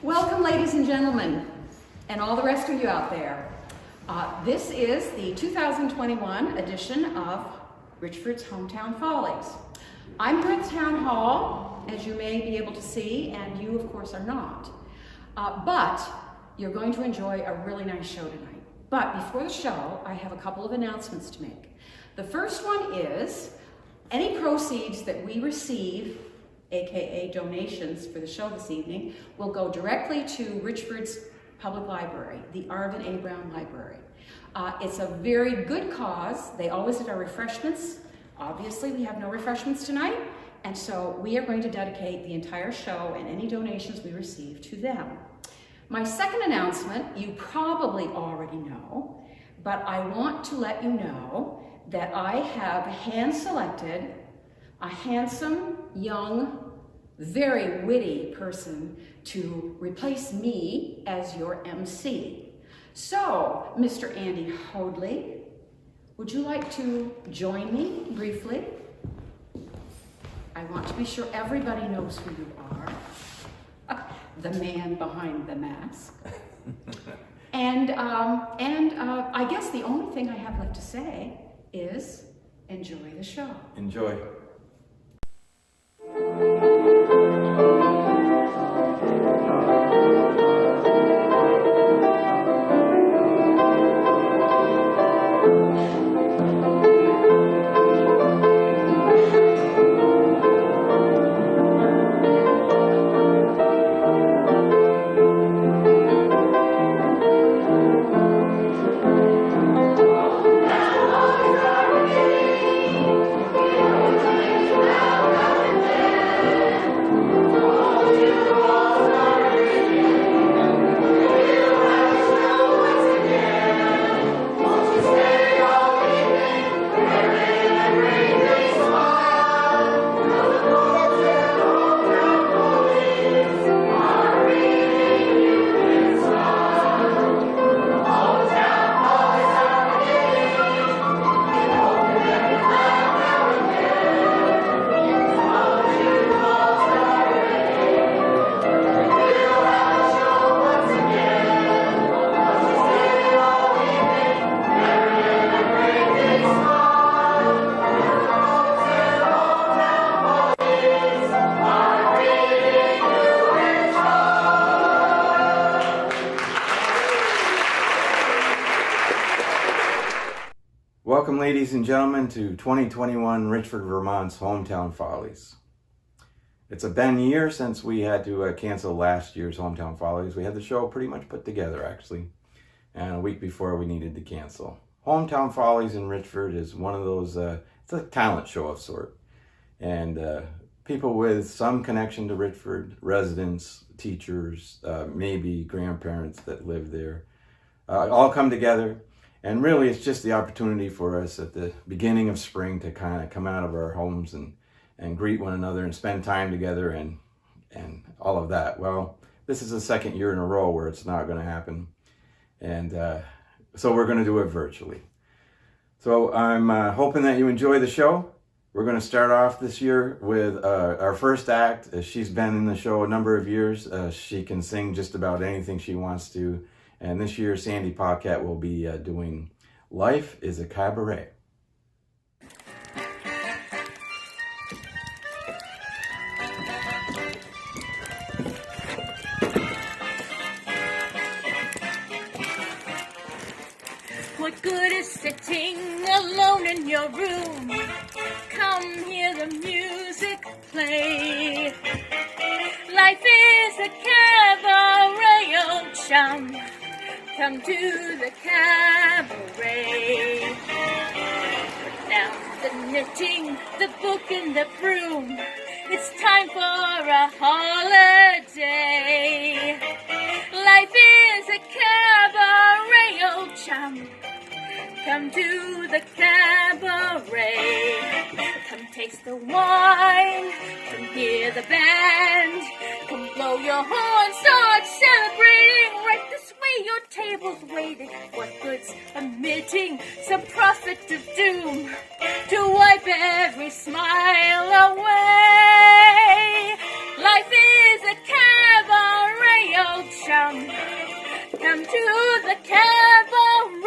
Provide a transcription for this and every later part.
Welcome, ladies and gentlemen, and all the rest of you out there. This is the 2021 edition of Richford's Hometown Follies. I'm here at the Town Hall, as you may be able to see, and you, of course, are not. But you're going to enjoy a really nice show tonight. But before the show, I have a couple of announcements to make. The first one is any proceeds that we receive, aka donations for the show this evening, will go directly to Richford's Public Library, the Arvin A Library. It's a very good cause. They always did our refreshments. Obviously, we have no refreshments tonight, and so we are going to dedicate the entire show and any donations we receive to them. My second announcement, you probably already know, but I want to let you know that I have hand-selected a handsome, young, very witty person to replace me as your MC. So, Mr. Andy Hoadley, would you like to join me briefly? I want to be sure everybody knows who you are. The man behind the mask. And I guess the only thing I have left to say is enjoy the show. Enjoy. Welcome, ladies and gentlemen, to 2021 Richford, Vermont's Hometown Follies. It's been a year since we had to cancel last year's Hometown Follies. We had the show pretty much put together, actually, and a week before we needed to cancel. Hometown Follies in Richford is one of those, it's a talent show of sort. And people with some connection to Richford, residents, teachers, maybe grandparents that live there, all come together. And really, it's just the opportunity for us at the beginning of spring to kind of come out of our homes and greet one another and spend time together and all of that. Well, this is the second year in a row where it's not going to happen. And so we're going to do it virtually. So I'm hoping that you enjoy the show. We're going to start off this year with our first act. She's been in the show a number of years. She can sing just about anything she wants to. And this year, Sandy Pocket will be doing Life is a Cabaret. What good is sitting alone in your room? Come hear the music play. Life is a cabaret, oh chum. Come to the cabaret. Put down the knitting, the book and the broom. It's time for a holiday. Life is a cabaret, oh chum. Come to the cabaret. Come taste the wine. Come hear the band. Come blow your horn, start celebrating right this way. Your table's waiting. What good's emitting some prophet of doom to wipe every smile away? Life is a cabaret, oh come to the cabaret.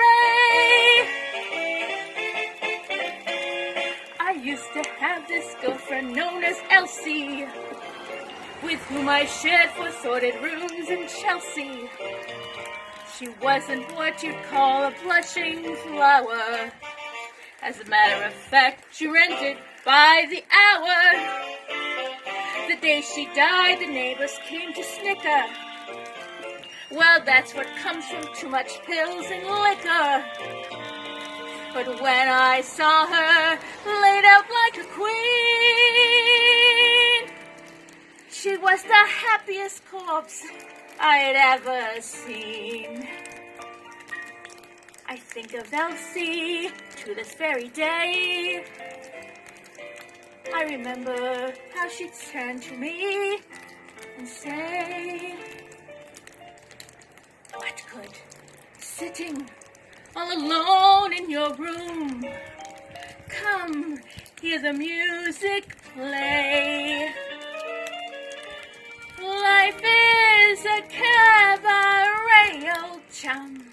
I used to have this girlfriend known as Elsie, with whom I shared 4 sordid rooms in Chelsea. She wasn't what you'd call a blushing flower. As a matter of fact, she rented by the hour. The day she died, the neighbors came to snicker. Well, that's what comes from too much pills and liquor. But when I saw her laid out like a queen, she was the happiest corpse I'd ever seen. I think of Elsie to this very day. I remember how she'd turn to me and say, "What good sitting all alone in your room? Come, hear the music play. Life is a cabaret, old chum.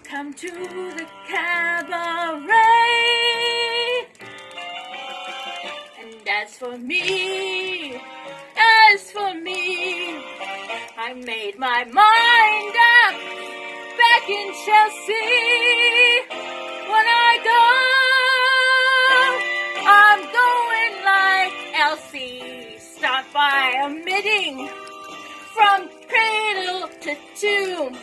Come to the cabaret." And as for me, I made my mind up back in Chelsea. When I go, I'm going like Elsie. Start by omitting from cradle to tomb.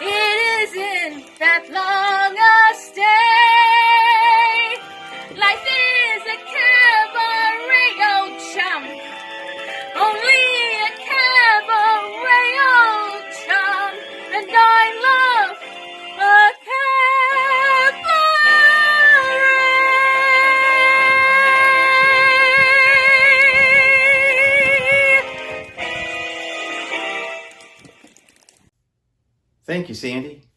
It isn't that long a stay. Life is a cabaret, old chum. Only a cabaret, old chum. And I love a cabaret. Thank you, Sandy.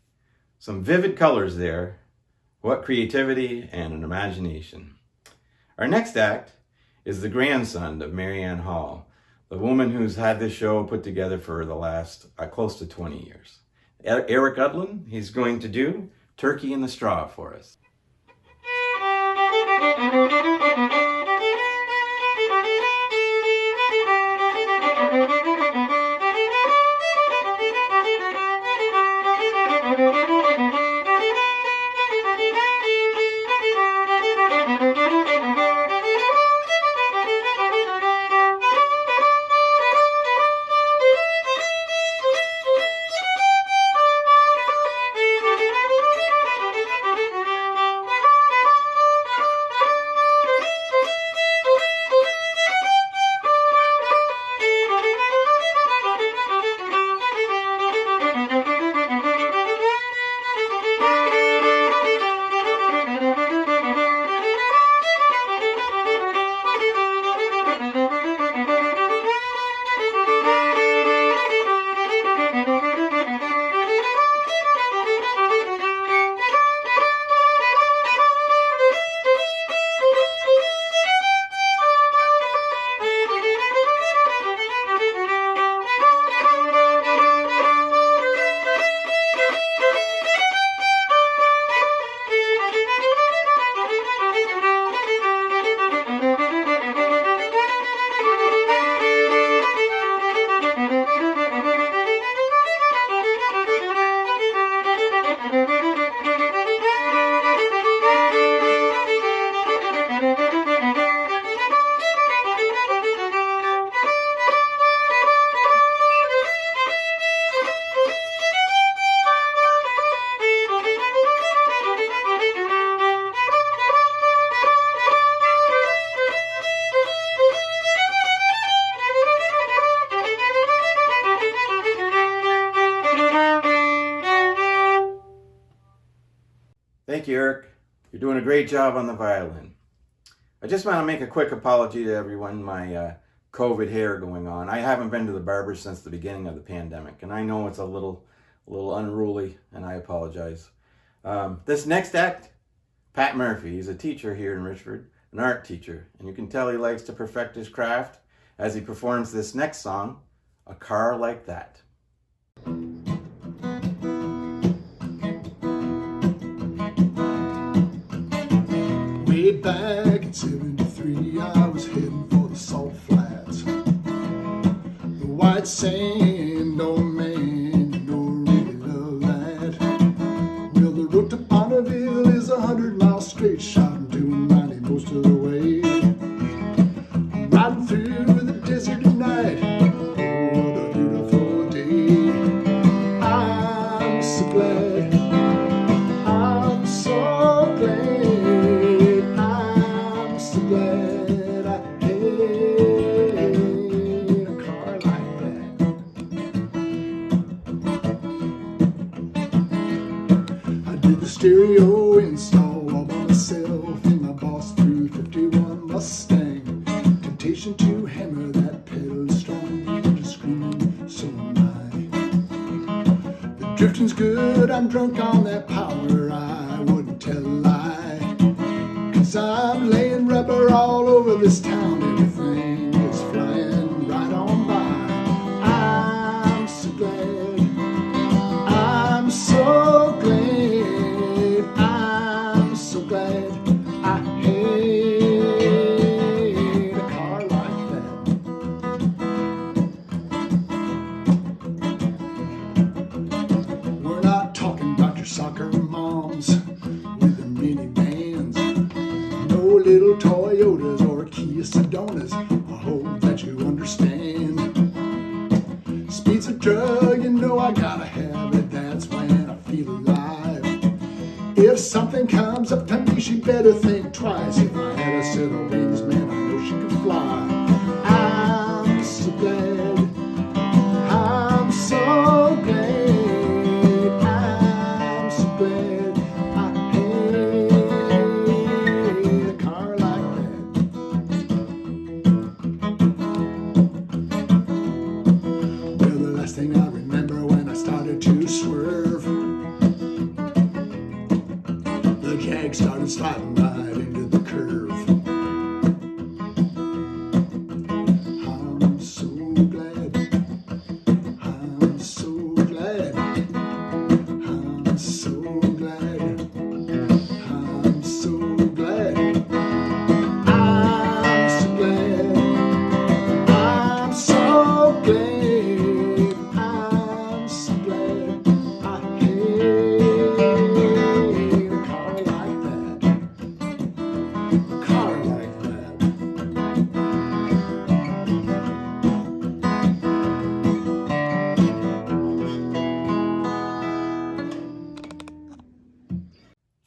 Some vivid colors there. What creativity and an imagination. Our next act is the grandson of Mary Ann Hall, the woman who's had this show put together for the last close to 20 years. Eric Udlin, he's going to do Turkey in the Straw for us. Thank you, Eric. You're doing a great job on the violin. I just want to make a quick apology to everyone. My COVID hair going on. I haven't been to the barber since the beginning of the pandemic, and I know it's a little unruly, and I apologize. This next act, Pat Murphy. He's a teacher here in Richford, an art teacher, and you can tell he likes to perfect his craft as he performs this next song, A Car Like That. Way back in '73, I was heading for the salt flats. The white sand, oh man, you know I really love that. Well, the road to Bonneville is 100 miles straight shot. I'm doing 90 most of the way. I'm riding through the desert at night. Oh, what a beautiful day. I'm so glad. I'm so glad. I'm so glad I had a car like that. I did the stereo install all by myself in my Boss 351 Mustang. Temptation to hammer that pedal strong, just screaming so am I. The drifting's good, I'm drunk on that power, I wouldn't tell a lie. 'Cause I'm laying rubber all over this town, everything is flying right on by. I'm so glad, I'm so glad, I'm so glad I had a car like that. We're not talking about your soccer moms with the minivans, no little Toyotas or Kia Sedonas. I hope that you understand. Speed's a drug, you know I gotta have it. That's when I feel alive. If something comes up to me, she better think twice. If I had a set of wings, man, I know she could fly. I'm so glad, I'm so glad, I'm so glad I had a car like that. Well, the last thing I remember when I started to swerve, the Jag started sliding right into the curve. I'm so glad, I'm so glad, I'm so glad, I'm so glad, I'm so glad, I'm so glad, I'm so glad I had a car like that, a car like that.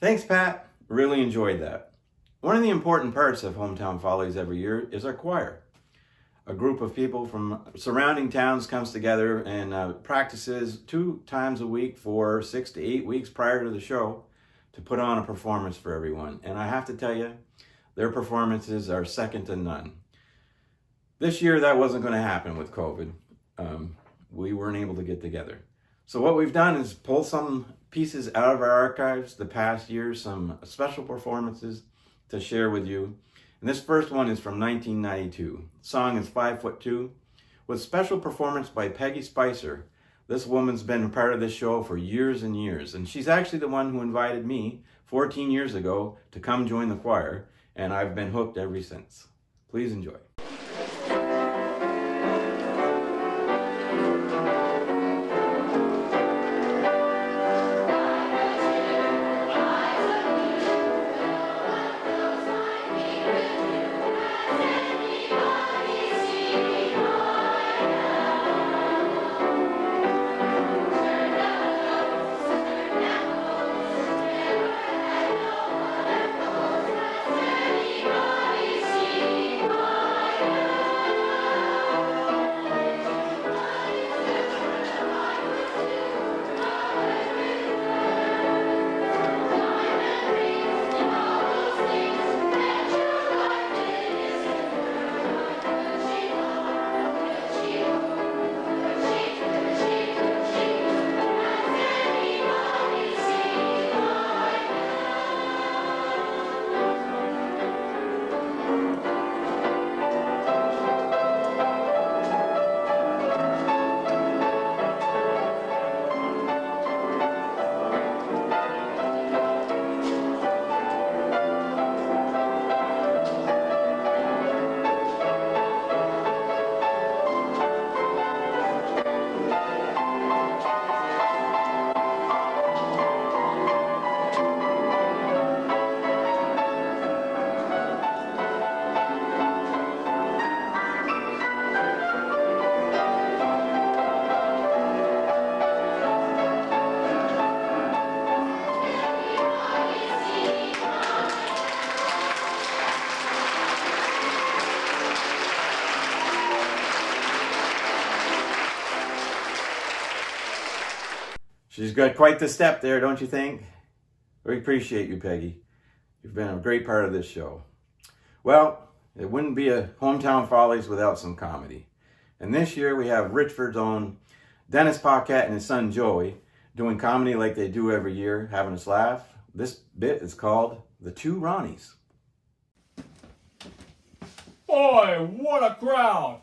Thanks, Pat. Really enjoyed that. One of the important parts of Hometown Follies every year is our choir. A group of people from surrounding towns comes together and practices 2 times a week for 6 to 8 weeks prior to the show to put on a performance for everyone. And I have to tell you, their performances are second to none. This year, that wasn't going to happen with COVID. We weren't able to get together. So what we've done is pull some pieces out of our archives the past year, some special performances to share with you. And this first one is from 1992. The song is 5'2", with special performance by Peggy Spicer. This woman's been a part of this show for years and years, and she's actually the one who invited me 14 years ago to come join the choir, and I've been hooked ever since. Please enjoy. Anybody see She's got quite the step there, don't you think? We appreciate you, Peggy. You've been a great part of this show. Well, it wouldn't be a Hometown Follies without some comedy. And this year we have Richford's own Dennis Paquette and his son Joey doing comedy like they do every year, having us laugh. This bit is called The Two Ronnies. Boy, what a crowd!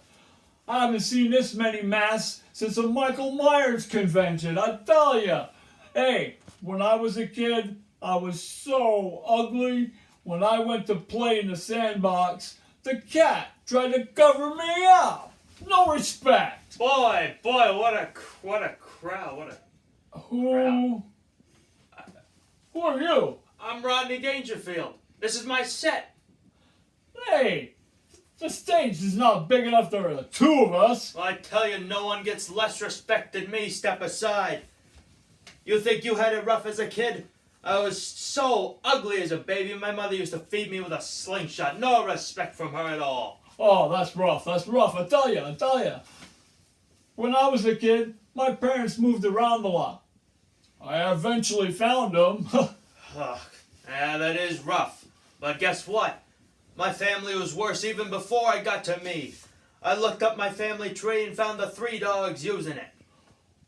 I haven't seen this many masks since the Michael Myers convention, I tell ya. Hey, when I was a kid, I was so ugly. When I went to play in the sandbox, the cat tried to cover me up. No respect. Boy, what a crowd, Who are you? I'm Rodney Dangerfield. This is my set. Hey, the stage is not big enough for the two of us. Well, I tell you, no one gets less respect than me. Step aside. You think you had it rough as a kid? I was so ugly as a baby. My mother used to feed me with a slingshot. No respect from her at all. Oh, that's rough, I tell ya. When I was a kid, my parents moved around a lot. I eventually found them. Ugh, yeah, that is rough. But guess what? My family was worse even before I got to me. I looked up my family tree and found the 3 dogs using it.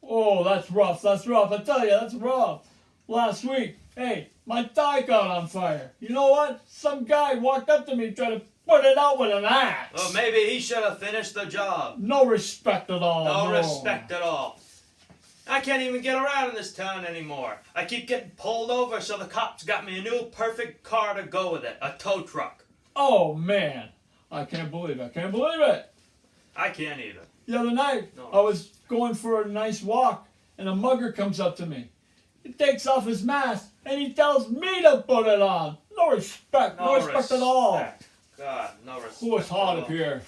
Oh, that's rough, I tell ya, that's rough. Last week, hey, my tie caught on fire. You know what? Some guy walked up to me trying to put it out with an axe. Well, maybe he should have finished the job. No respect at all. No respect at all. I can't even get around in this town anymore. I keep getting pulled over, so the cops got me a new perfect car to go with it. A tow truck. Oh, man. I can't believe it. I can't either. The other night, No. I was going for a nice walk, and a mugger comes up to me. He takes off his mask, and he tells me to put it on. No respect at all. God, no respect. Oh, it's hot at up all. here.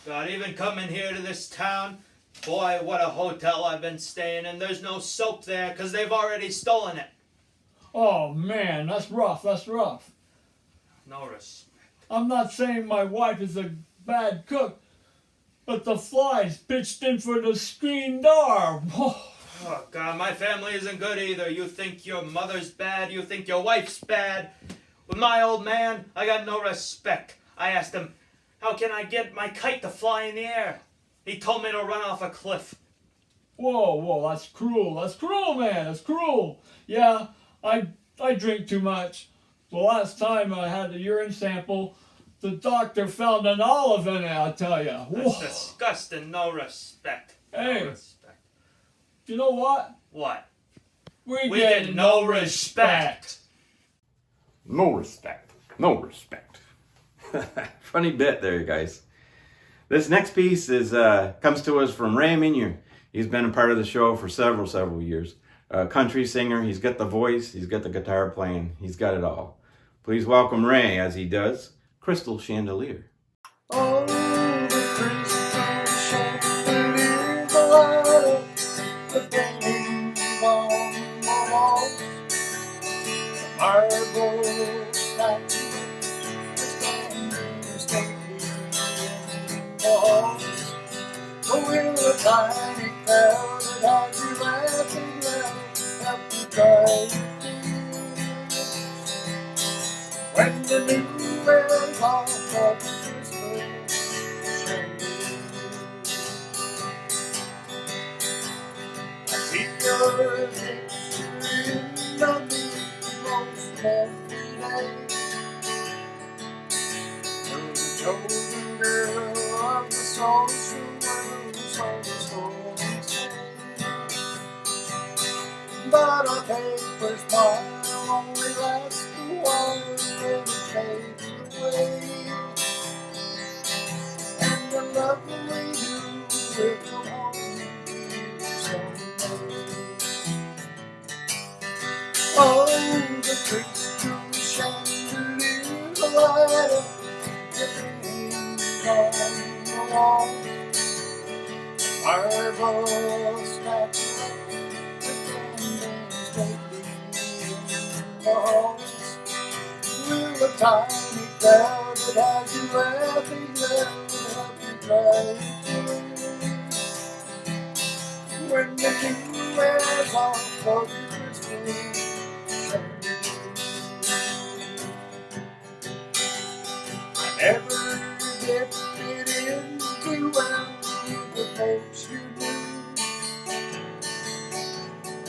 God, even coming here to this town, boy, what a hotel I've been staying in. There's no soap there because they've already stolen it. Oh, man, that's rough. No respect. I'm not saying my wife is a bad cook, but the flies pitched in for the screen door. Oh, God, my family isn't good either. You think your mother's bad. You think your wife's bad. With my old man, I got no respect. I asked him, how can I get my kite to fly in the air? He told me to run off a cliff. Whoa, that's cruel, man, that's cruel. Yeah, I drink too much. The last time I had a urine sample, the doctor found an olive in it, I'll tell ya. That's disgusting. No respect. Hey. No respect. You know what? What? We get no respect. No respect. Funny bit there, you guys. This next piece is comes to us from Ray Minier. He's been a part of the show for several years. A country singer. He's got the voice. He's got the guitar playing. He's got it all. Please welcome Ray as he does Crystal Chandelier. Oh, the crystal chandelier, the light, the paintings on the walls, the marble statue, the standing stately in the halls, the wheel of tiny crowd that has you laughing loud after crying. When the new wears off of the crystal chandelier, I see your picture in the most every day. You're the chosen girl of the social world, so the story says. But a paper smile only lasts a while, then it fades away. And the love we do will come home someday. Oh, the crystal chandelier, the light of the paintings on the wall, marble statue, we're a tiny crowd that has you laughing loud, happy crying. When the king wears off of his wings, I never get fit in too well with the folks you do.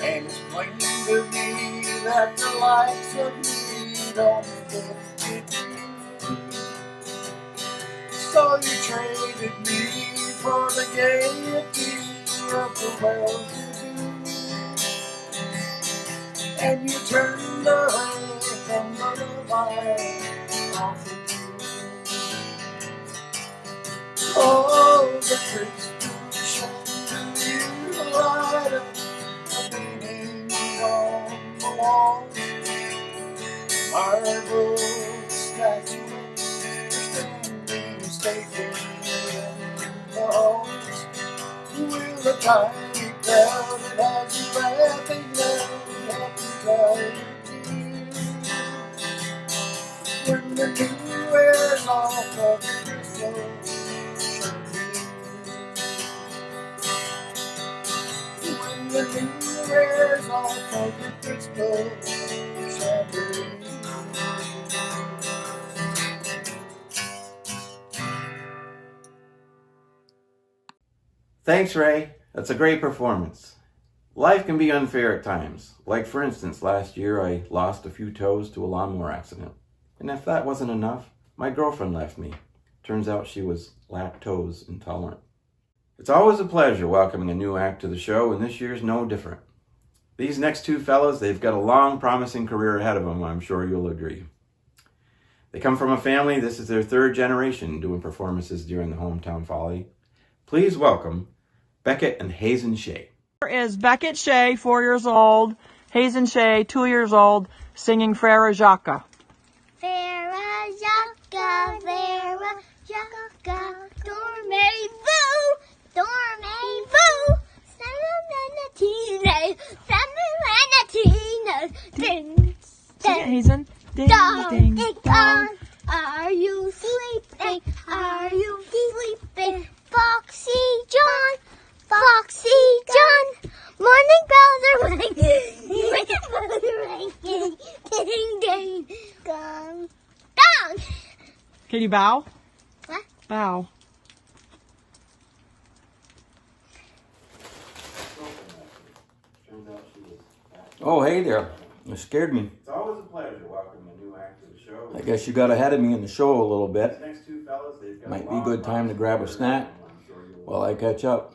And it's plain to me that the likes of me don't fit you. So you traded me for the gaiety of the well-to-do, and you turned away from the light off of you. Oh, the Christmas shone to you, light up the meaning on the wall. Marble statues standing stately in the halls, with a tiny crowd that has you laughing loud happy gratitude. When the king wears off of his clothes, when the king wears off of his clothes, champagne. Thanks, Ray. That's a great performance. Life can be unfair at times. Like, for instance, last year I lost a few toes to a lawnmower accident. And if that wasn't enough, my girlfriend left me. Turns out she was lactose intolerant. It's always a pleasure welcoming a new act to the show, and this year's no different. These next two fellas, they've got a long, promising career ahead of them, I'm sure you'll agree. They come from a family, this is their third generation doing performances during the Hometown Folly. Please welcome Beckett and Hazen Shea. Here is Beckett Shea, 4 years old, Hazen Shea, 2 years old, singing Frere Jacques. Frere Jacques, dormez-vous, dormez-vous, Sing it, Hazen. Ding, ding, dong. Are you sleeping? Are you sleeping? Foxy John, Foxy John. Morning bells are ringing. Morning bells are ringing. Ding, ding, dong, dong. Can you bow? What? Bow. Oh, hey there. You scared me. It's always a pleasure welcoming a new act to the show. I guess you got ahead of me in the show a little bit. These next two fellas, they've got Might a be a long, good time to promising grab a career snack ahead of them, I'm sure you will. while I catch up.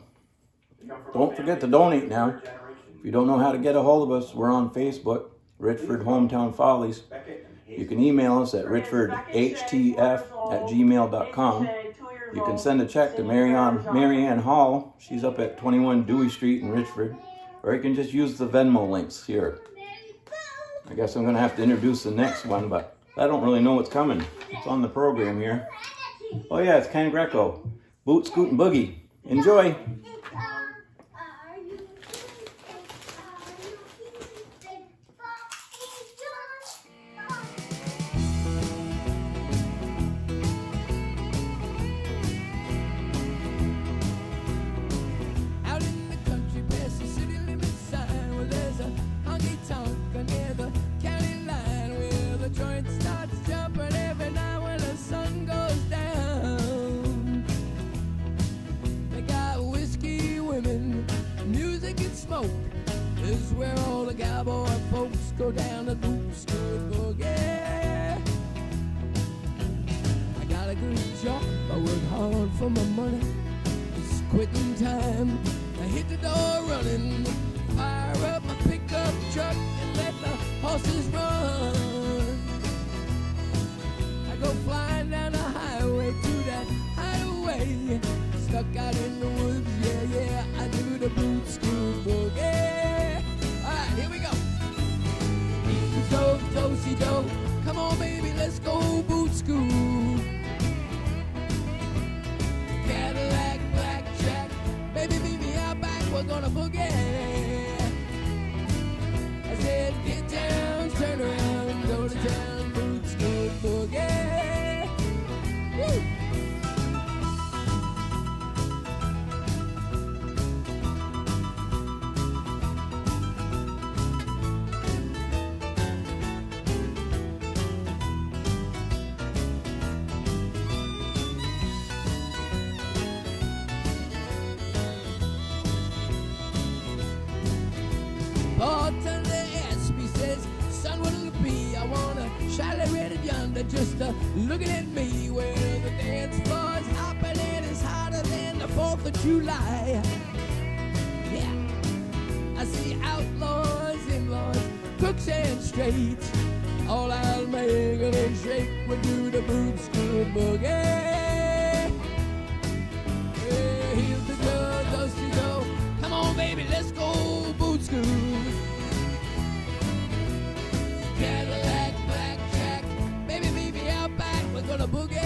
They come from a Don't forget to family, donate third now. generation. If you don't know how to get a hold of us, we're on Facebook, Richford Hometown Follies. Beckett and You Hazen. can email us at richfordhtf@gmail.com. You can send a check to Marianne Hall. She's up at 21 Dewey Street in Richford. Or you can just use the Venmo links here. I guess I'm going to have to introduce the next one, but I don't really know what's coming. It's on the program here. Oh yeah, it's Ken Greco. Boot, Scoot, and Boogie. Enjoy. Out in the country, past the city limit sign, where there's a honky-tonk near the county line, where the joint starts jumping every night when the sun goes down. They got whiskey, women, music and smoke. This is where all the cowboy folks go down to Boots Good Boogie. I got a good job, I work hard for my money. It's quitting time. I hit the door running, fire up my pickup truck and let the horses run. I go flying down the highway to that hideaway, stuck out in the woods, yeah, yeah, I do the boot school boogie. Alright, here we go. Do-si-do, come on baby, let's go boot school. Cadillac, blackjack, baby meet me out back, we're gonna boogie. I said get down, turn around, go to town, boots good boogie. Woo! shyly rated yonder, just looking at me. Well, the dance floor is hopping and it's hotter than the 4th of July. Yeah, I see outlaws, in-laws, crooks and straights, all out making a shake would do the boot school boogie. Hey, here's the girl, does she go? Come on, baby, let's go boot school. Cadillac, blackjack, baby, meet me out back, we're gonna boogie.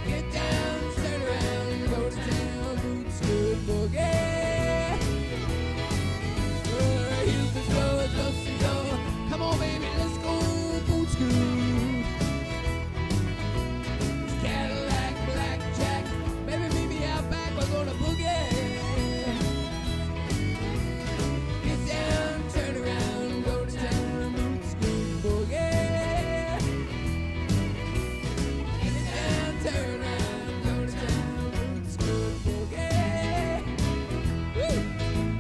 Get down, turn around, go to town, boot school boogie. Here's the girl, does she go? Come on, baby, let's go boot school. Cadillac, blackjack, baby, meet me out back, we're gonna boogie. Get down, turn around, go to town, boot school boogie. Get down, turn around, go to town, boot school boogie. Woo!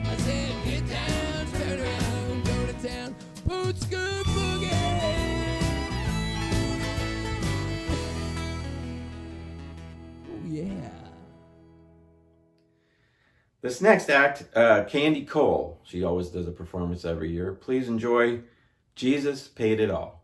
I said, get down, turn around, go to town, boot school boogie. Oh yeah. This next act, Candy Cole. She always does a performance every year. Please enjoy Jesus Paid It All.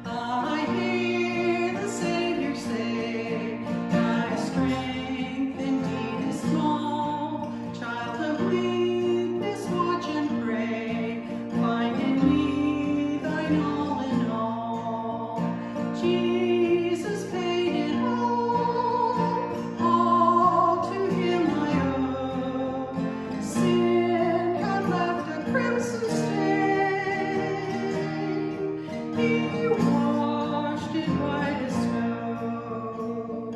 I hear the Savior say, thy strength indeed is small. Child of weakness, watch and pray. Find in me thine all in all. Jesus paid it all to him I owe. Sin had left a crimson stain. He washed it white as snow.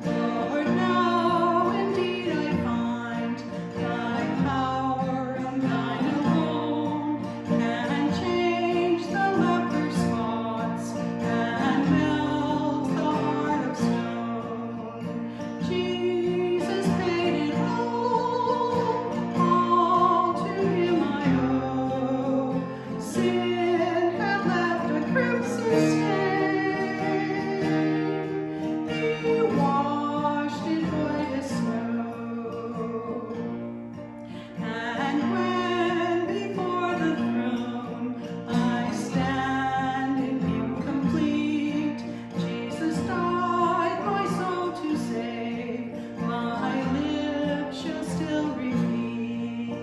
Lord, now indeed I find thy power and thine alone can change the leper's spots and melt the heart of stone. Jesus paid it all to him I owe. Sin had left a crimson stain. He washed it white as snow. And when before the throne I stand in him complete, Jesus died my soul to save, my lips shall still repeat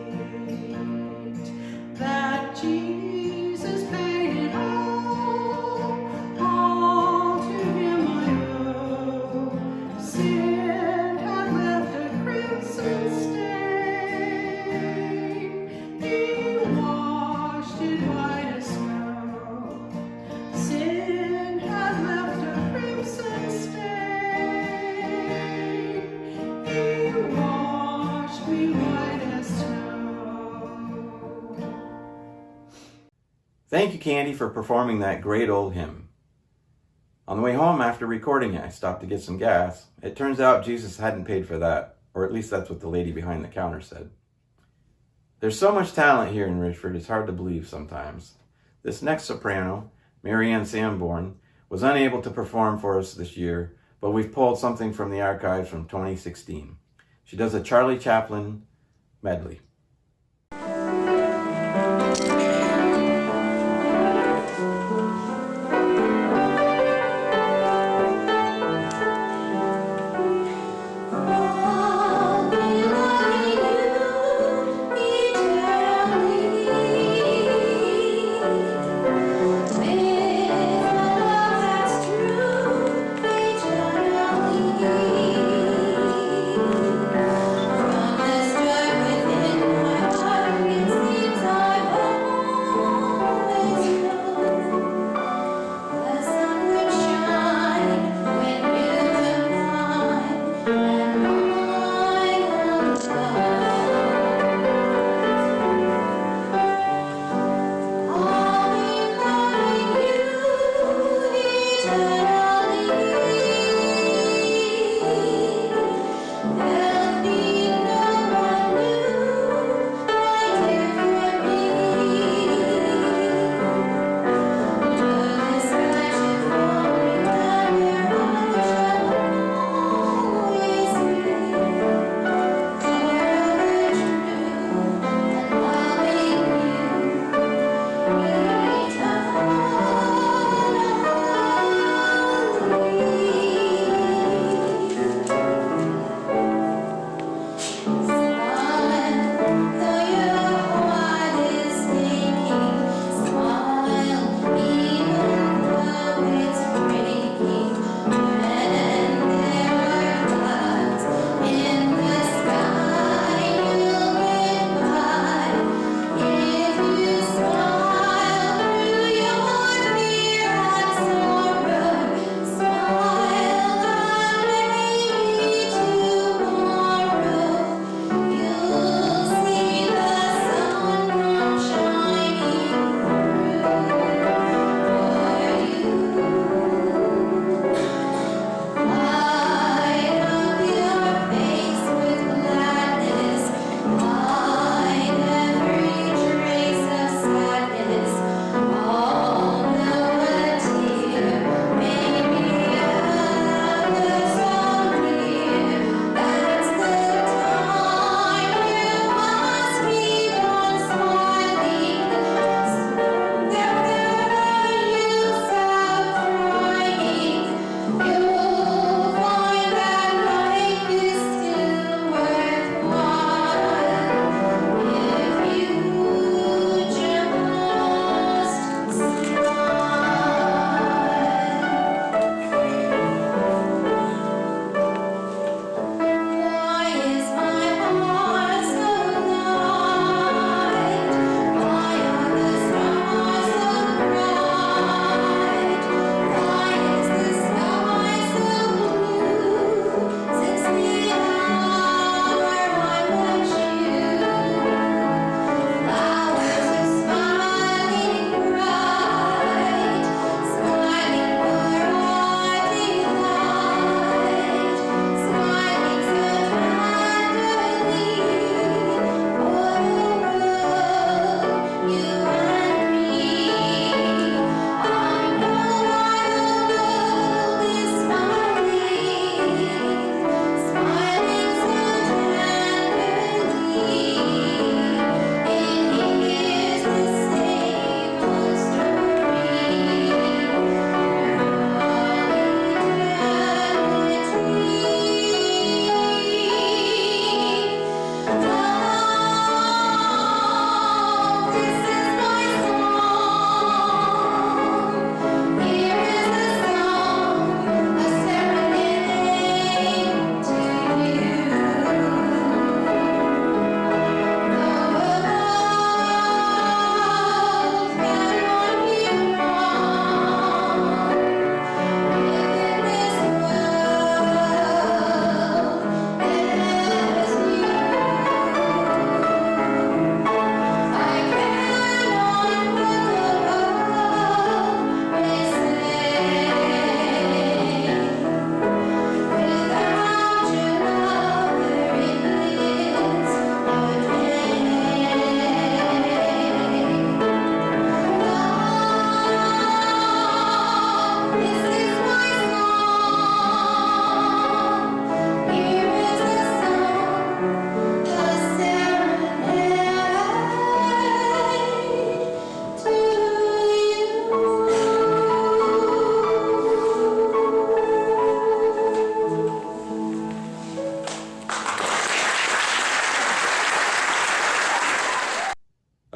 that Jesus paid it all to him I owe. Sin had left a crimson stain. He washed it white as snow. Sin had left a crimson stain. He washed me white as snow. Thank you, Candy, for performing that great old hymn. On the way home after recording it, I stopped to get some gas. It turns out Jesus hadn't paid for that, or at least that's what the lady behind the counter said. There's so much talent here in Richford, it's hard to believe sometimes. This next soprano, Marianne Sanborn, was unable to perform for us this year, but we've pulled something from the archives from 2016. She does a Charlie Chaplin medley. From the start within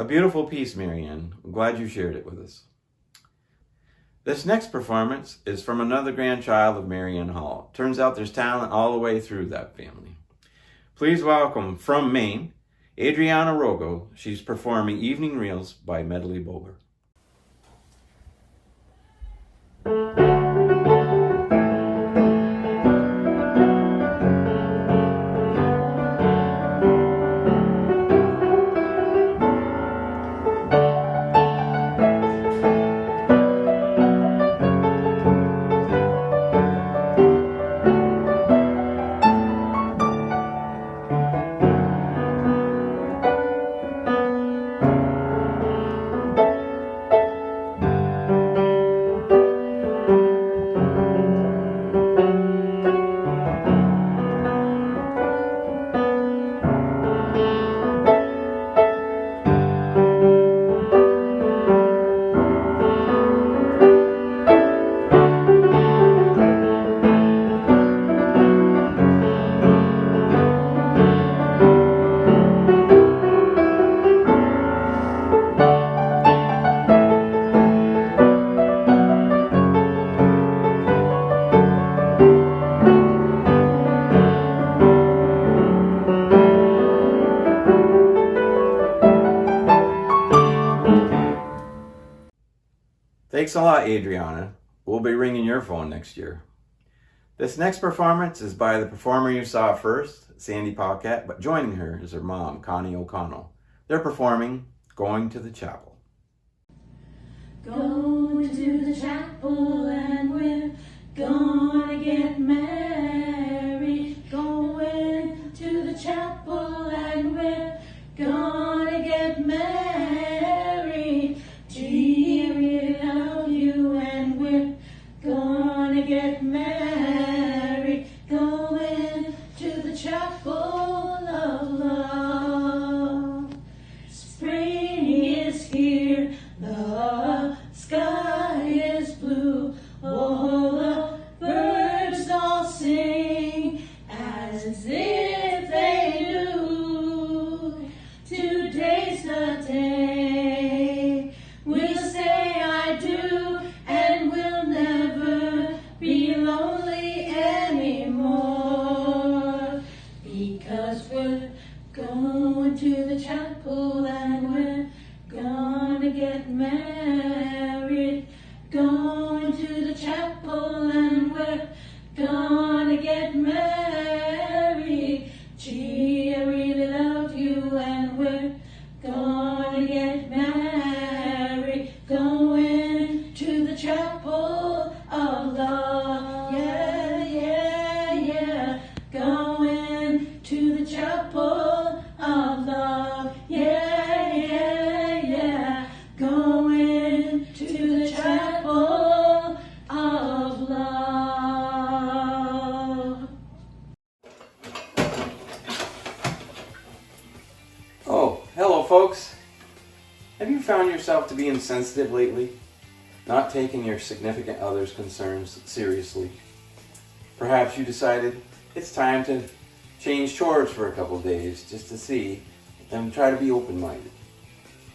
beautiful piece, Marianne. I'm glad you shared it with us. This next performance is from another grandchild of Marianne Hall. Turns out there's talent all the way through that family. Please welcome, from Maine, Adriana Rogo. She's performing Evening Reels by Medley Bowler. Thanks a lot, Adriana. We'll be ringing your phone next year. This next performance is by the performer you saw first, Sandy Paquette, but joining her is her mom, Connie O'Connell. They're performing Going to the Chapel. Going to the chapel and we're gonna get married. Going to the chapel and we're gonna get married. Gee, I really love you and we're gonna get married. Going to the chapel of love. Spring is here, the sky is blue. Oh, the birds all sing as if they do. Today's the day we'll say I do, and we'll never be lonely anymore. Because we're going to the chapel and we're gonna get married. Going to the chapel and we're gonna get married. Gee, I really love you and we're gonna get married. Going to the chapel of love. Yeah, yeah, yeah. Going to the chapel of love. Yeah, yeah, yeah. Going to the chapel of love. Oh, hello folks. Have you found yourself to be insensitive lately? Not taking your significant other's concerns seriously? Perhaps you decided it's time to change chores for a couple days just to see and try to be open-minded.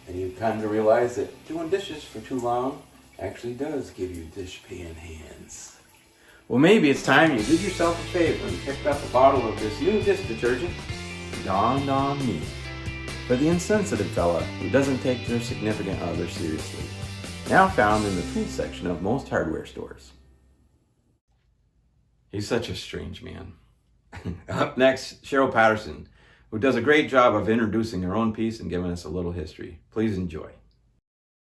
And you kind of realize that doing dishes for too long actually does give you dishpan hands. Well, maybe it's time you did yourself a favor and picked up a bottle of this new dish detergent. Dawned on me. For the insensitive fella who doesn't take their significant other seriously. Now found in the tool section of most hardware stores. He's such a strange man. Up next, Cheryl Patterson, who does a great job of introducing her own piece and giving us a little history. Please enjoy.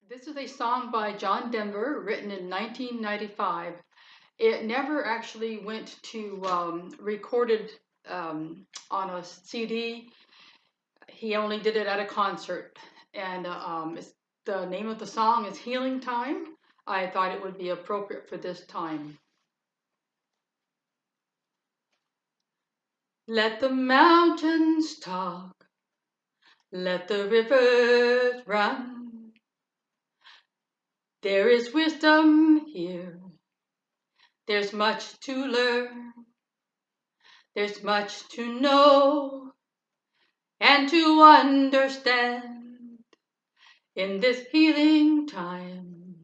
This is a song by John Denver, written in 1995. It never actually went to recorded on a CD. He only did it at a concert. And the name of the song is Healing Time. I thought it would be appropriate for this time. Let the mountains talk, let the rivers run. There is wisdom here, there's much to learn, there's much to know and to understand. in this healing time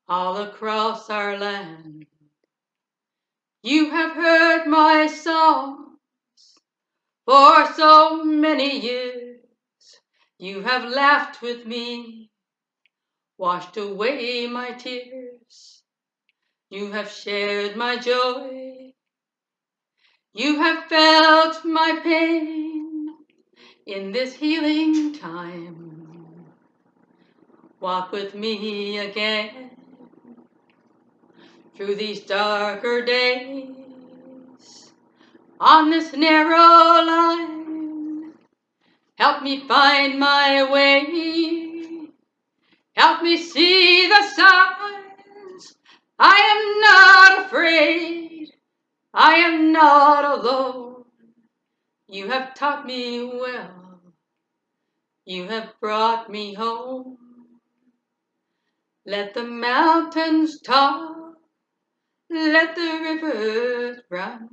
all across our land. You have heard my songs for so many years. You have laughed with me, washed away my tears. You have shared my joy. You have felt my pain in this healing time. Walk with me again through these darker days. On this narrow line, help me find my way. Help me see the signs. I am not afraid. I am not alone. You have taught me well. You have brought me home. Let the mountains talk. Let the rivers run.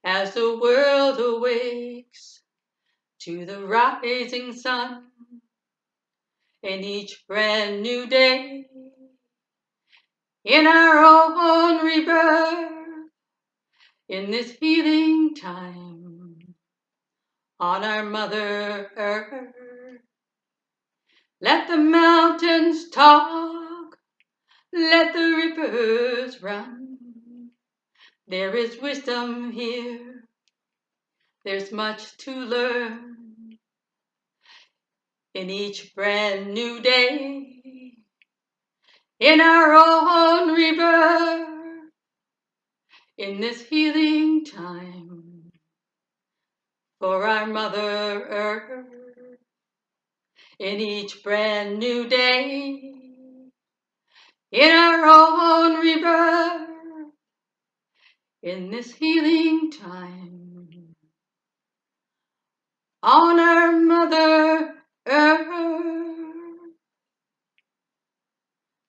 As the world awakes to the rising sun. In each brand new day. In our own rebirth. In this healing time. On our Mother Earth. Let the mountains talk. Let the rivers run. There is wisdom here. There's much to learn. In each brand new day. In our own rebirth. In this healing time. For our Mother Earth. In each brand new day. In our own rebirth. In this healing time. On our Mother Earth.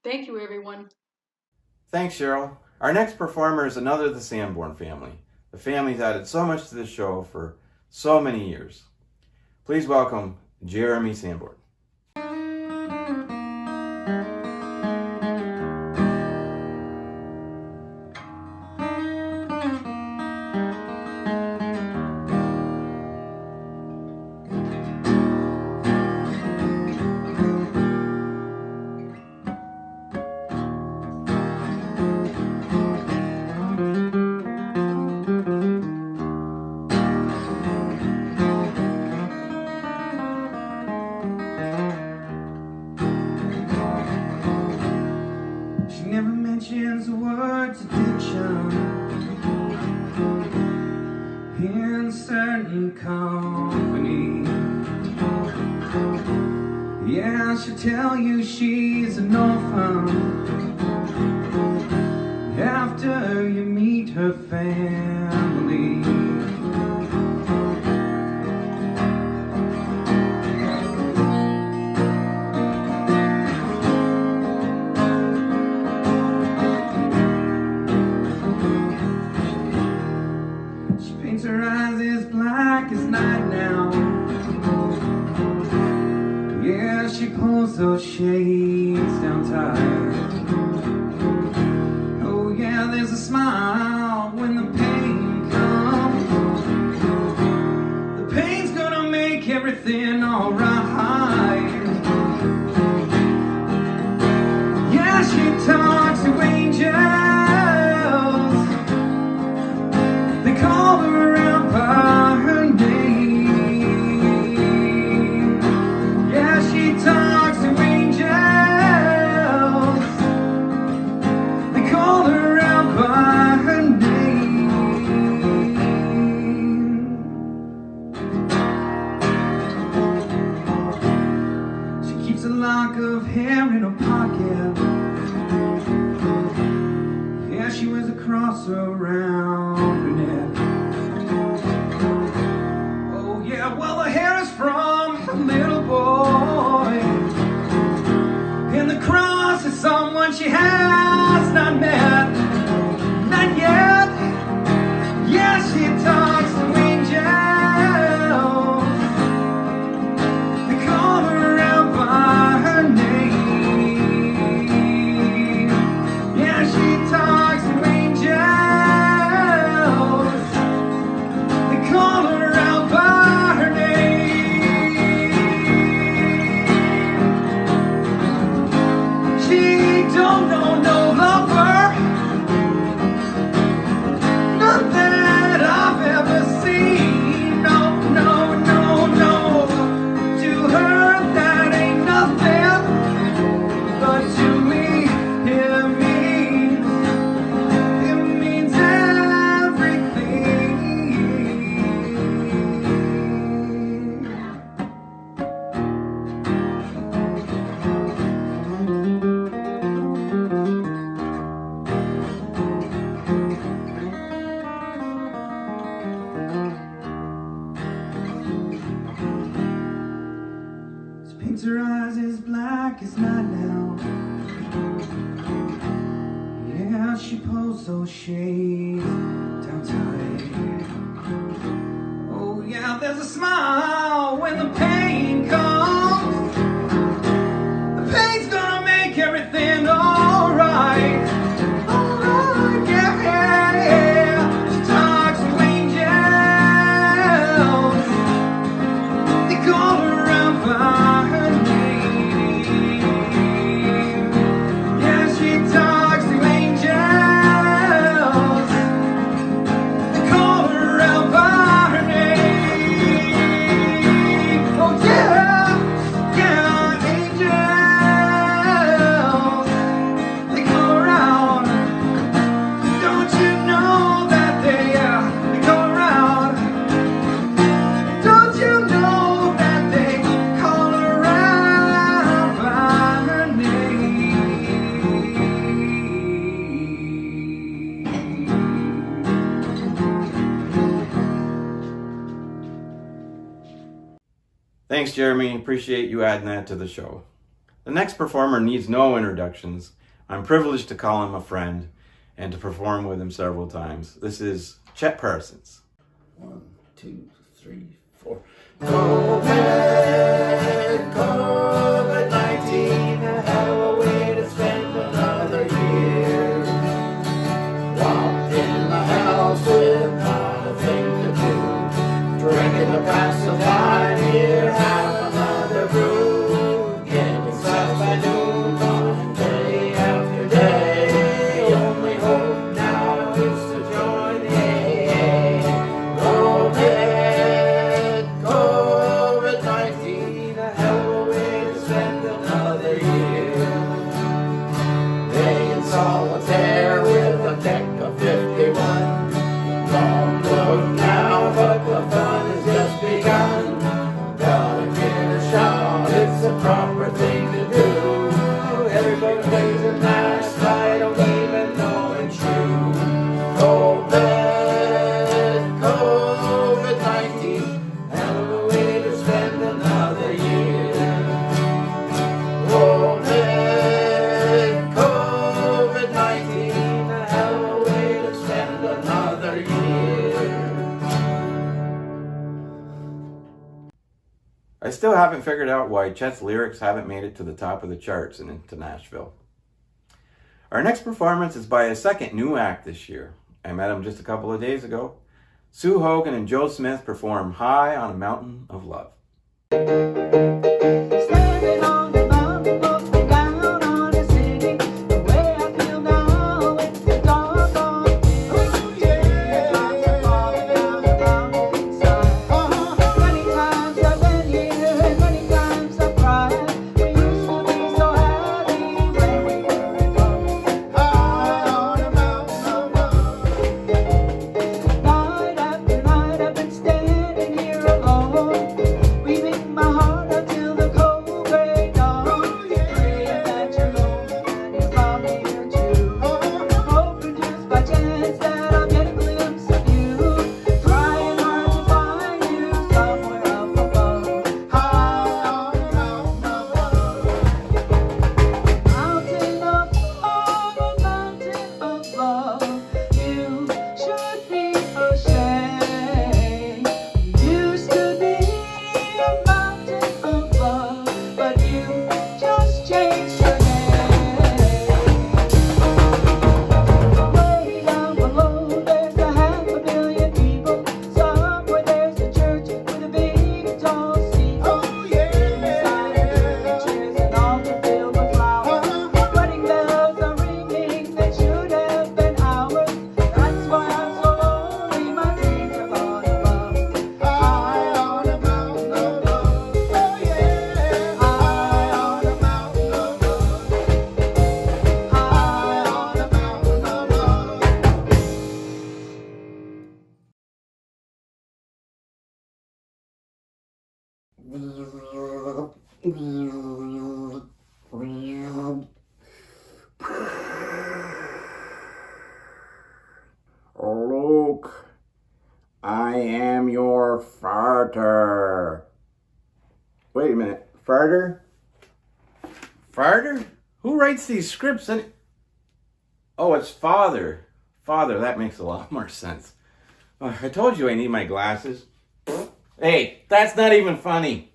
Thank you, everyone. Thanks, Cheryl. Our next performer is another of the Sanborn family. The family's added so much to the show for so many years. Please welcome Jeremy Sanborn. The words addiction in certain company. Yeah, she'll tell you she's an orphan after you meet her family. Her eyes as black as night now. Yeah, she pulls those shades down tight. Oh yeah, there's a smile when the pain comes. The pain's gonna make everything alright. Yeah, she talks to angels. They call her around by her name. Yeah, she talks to angels. smile when the pain comes. The pain's gonna make everything alright. Alright, yeah, yeah, yeah. She talks to angels. They call her out by her name. Yeah, she talks to angels. They call her out by her name. Oh yeah, yeah, angels. They call her out. Don't you know that they call her out? Don't you know that they call her out by her name? Thanks, Jeremy. Appreciate you adding that to the show. The next performer needs no introductions. I'm privileged to call him a friend and to perform with him several times. This is Chet Parsons. 1, 2, 3, 4. COVID-19, a hell of a way to spend another year. Locked in the house with not a thing to do. Drinking the glass of wine here, have another brew. Getting stuff I do on day after day. Only hope now is to join the AA. COVID-19, a hell of a way to spend another year. Laying solitaire with a deck of 51. Long road now, but the fun has just begun. Gotta get a shot, it's the proper thing to do. Everybody plays a nice fight, don't even know it's true. COVID-19, hell of a way to spend another year. COVID-19, a hell of a way to spend another year. I still haven't figured out why Chet's lyrics haven't made it to the top of the charts and into Nashville. Our next performance is by a second new act this year. I met him just a couple of days ago. Sue Hogan and Joe Smith perform High on a Mountain of Love. Standing on the mountain, looking down on the city. The way I feel now with the dark on me. Oh yeah, I'm falling down the mountainside. Many times I've been here, and many times I've cried. We used to be so happy when we were apart. High on a mountain of love. Night after night I've been standing here alone, weaving my heart up till the cold gray dawn. Praying that you're lonely and you found me here too. Hoping just by chance that I'll get a glimpse of you. Trying hard to find you somewhere up above. High on a mountain of love. Mountain of love. You should be ashamed. You used to be a mountain of love, but you just changed your name. Way down below, there's a 500 million people. Somewhere there's a church with a big tall steeple. Inside are dirty chairs and altar filled with flowers. Wedding bells are ringing, they should have been ours. That's why I'm so lonely, my dreams are gone above. High on a mountain of love. Oh yeah. High on a mountain of love. High on a mountain of love. Luke, I am your farter. Wait a minute, farter? Farter? Who writes these scripts? Oh, it's father. Father, that makes a lot more sense. I told you I need my glasses. Hey, that's not even funny.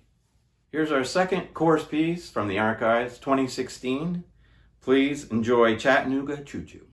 Here's our second course piece from the archives, 2016. Please enjoy Chattanooga Choo Choo.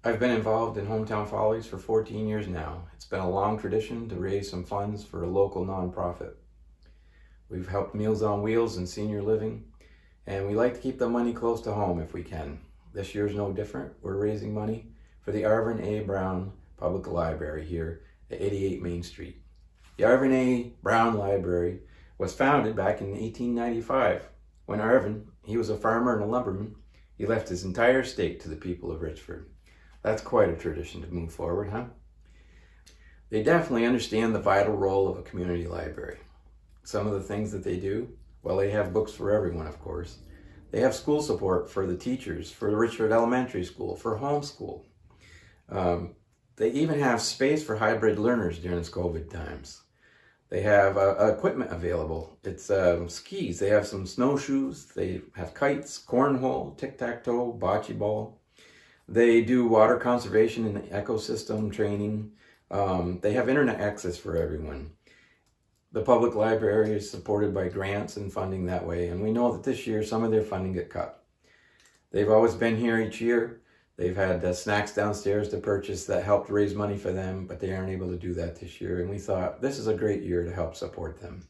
I've been involved in Hometown Follies for 14 years now. It's been a long tradition to raise some funds for a local nonprofit. We've helped Meals on Wheels and senior living, and we like to keep the money close to home if we can. This year's no different. We're raising money for the Arvin A. Brown Public Library here at 88 Main Street. The Arvin A. Brown Library was founded back in 1895. When Arvin, he was a farmer and a lumberman, he left his entire estate to the people of Richford. That's quite a tradition to move forward, huh? They definitely understand the vital role of a community library. Some of the things that they do, well, they have books for everyone, of course. They have school support for the teachers, for the Richford Elementary School, for homeschool. They even have space for hybrid learners during this COVID times. They have equipment available. It's skis. They have some snowshoes. They have kites, cornhole, tic-tac-toe, bocce ball. They do water conservation and ecosystem training. They have internet access for everyone. The public library is supported by grants and funding that way, and we know that this year some of their funding got cut. They've always been here each year. They've had snacks downstairs to purchase that helped raise money for them, but they aren't able to do that this year, and we thought this is a great year to help support them.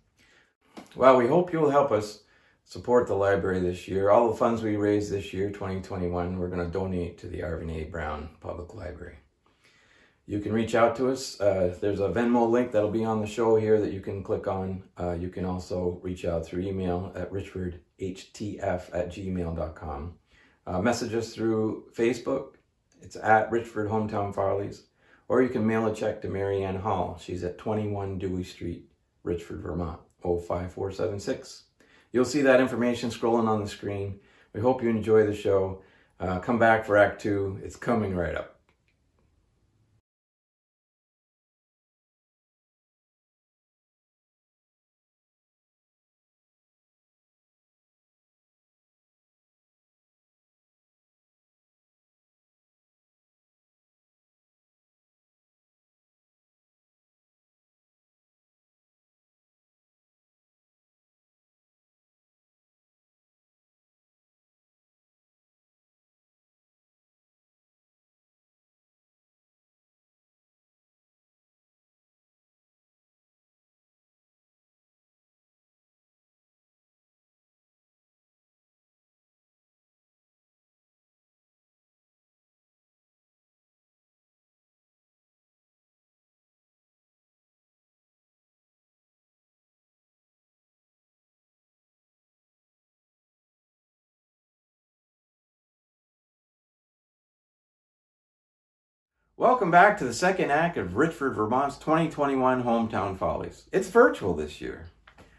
Well, we hope you'll help us support the library this year. All the funds we raise this year, 2021, we're going to donate to the Arvin A. Brown Public Library. You can reach out to us. There's a Venmo link that'll be on the show here that you can click on. You can also reach out through email at richfordhtf@gmail.com. Message us through Facebook. It's at Richford Hometown Follies. Or you can mail a check to Mary Ann Hall. She's at 21 Dewey Street, Richford, Vermont, 05476. You'll see that information scrolling on the screen. We hope you enjoy the show. Come back for Act 2. It's coming right up. Welcome back to the second act of Richford, Vermont's 2021 Hometown Follies. It's virtual this year.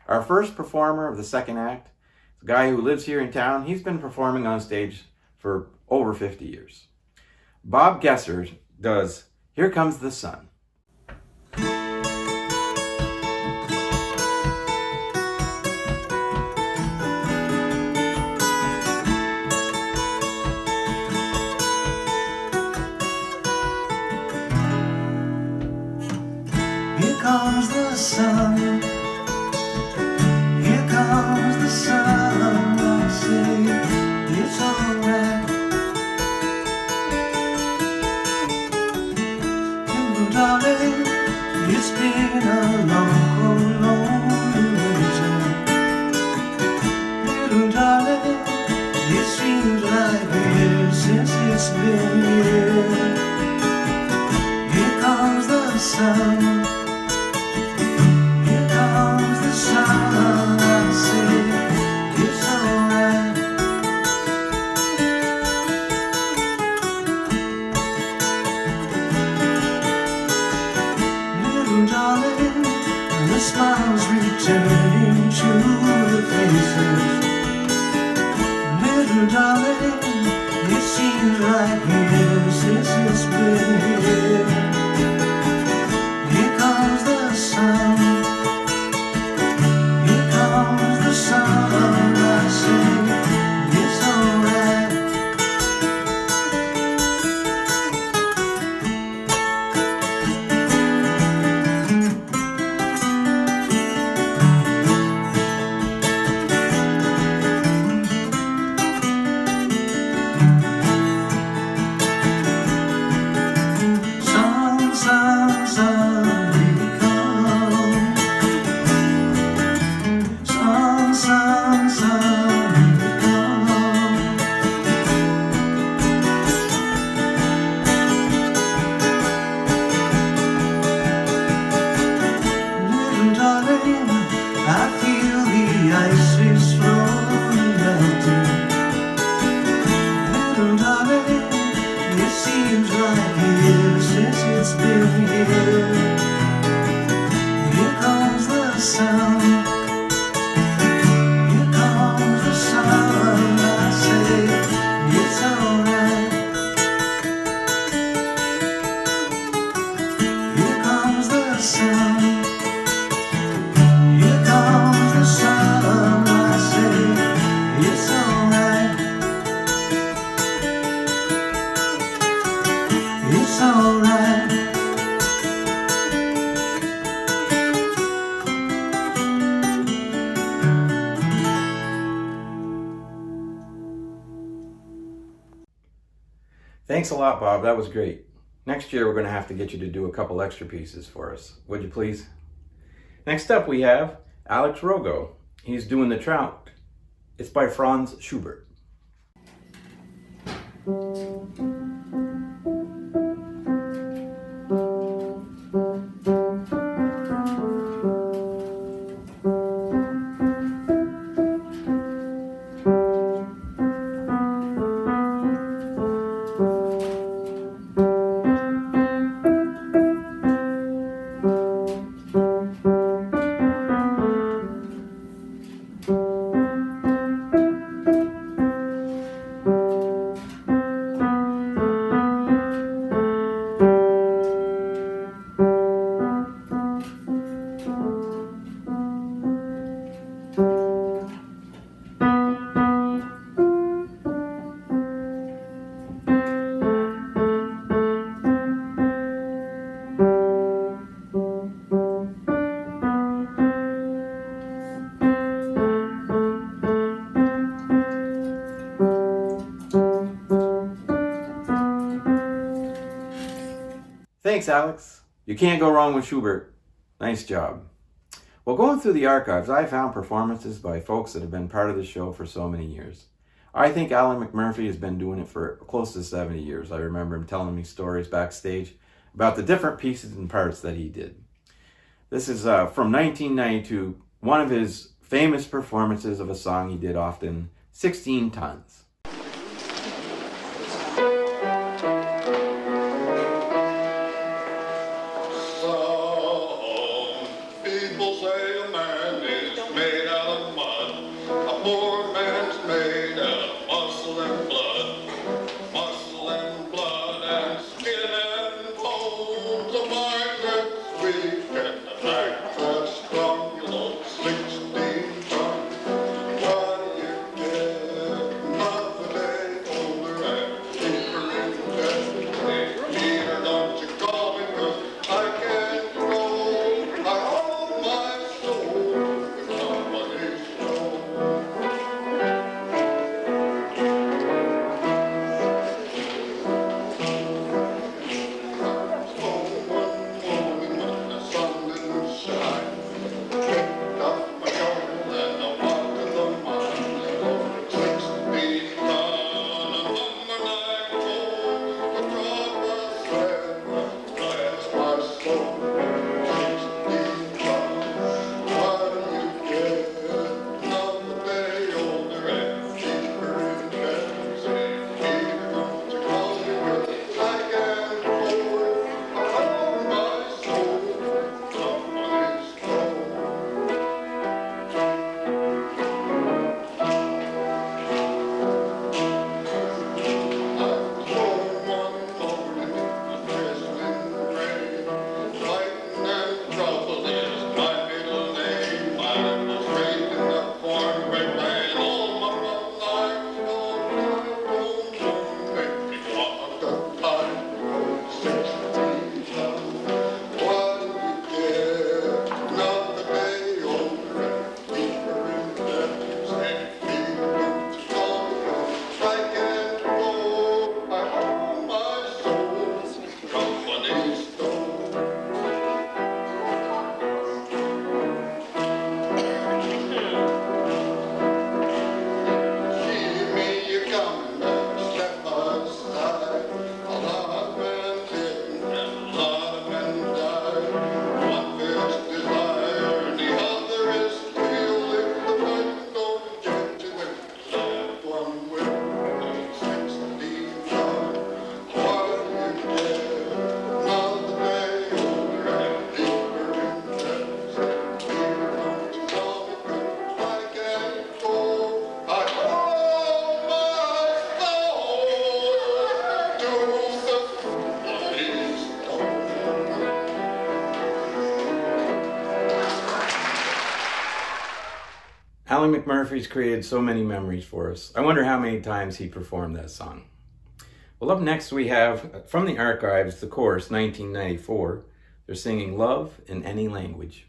Our first performer of the second act is a guy who lives here in town. He's been performing on stage for over 50 years. Bob Gesser does Here Comes the Sun. Here comes the sun. Here comes the sun. I say it's alright. Little darling, it's been a long, long winter. Little darling, it seems like years since it's been here. Here comes the sun. Smiles returning to the faces. Little darling, it seems like years since it's been here. Here comes the sun. Here comes the sun. I say it's alright. Thanks a lot, Bob. That was great. Next year, we're going to have to get you to do a couple extra pieces for us. Would you please? Next up, we have Alex Rogo. He's doing The Trout. It's by Franz Schubert. Thanks, Alex. You can't go wrong with Schubert. Nice job. Well, going through the archives, I found performances by folks that have been part of the show for so many years. I think Alan McMurphy has been doing it for close to 70 years. I remember him telling me stories backstage about the different pieces and parts that he did. This is from 1992, one of his famous performances of a song he did often, 16 Tons. Molly McMurphy's created so many memories for us. I wonder how many times he performed that song. Well, up next we have, from the archives, the chorus, 1994. They're singing Love in Any Language.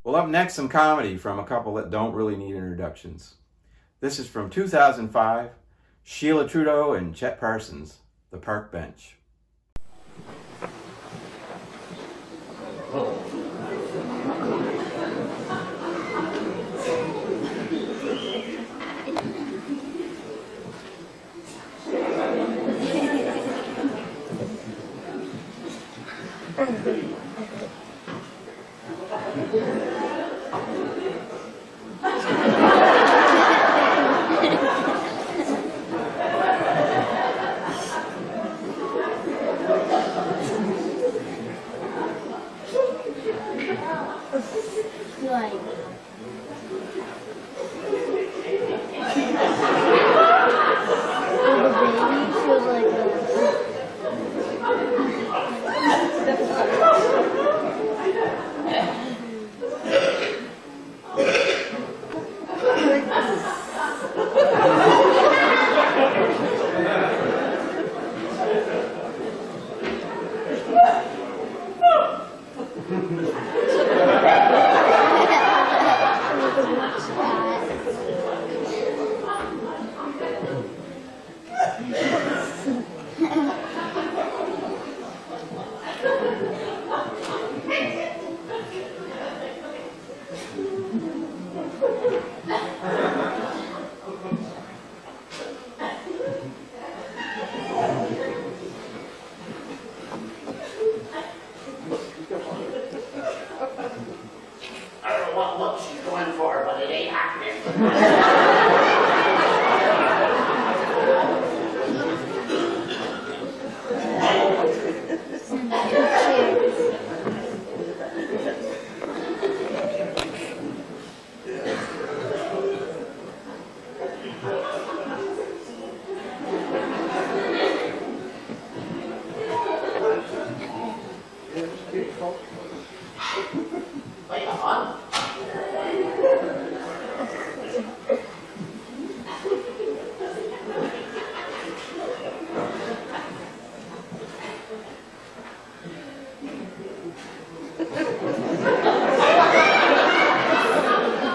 Well, up next, some comedy from a couple that don't really need introductions. This is from 2005, Sheila Trudeau and Chet Parsons, The Park Bench.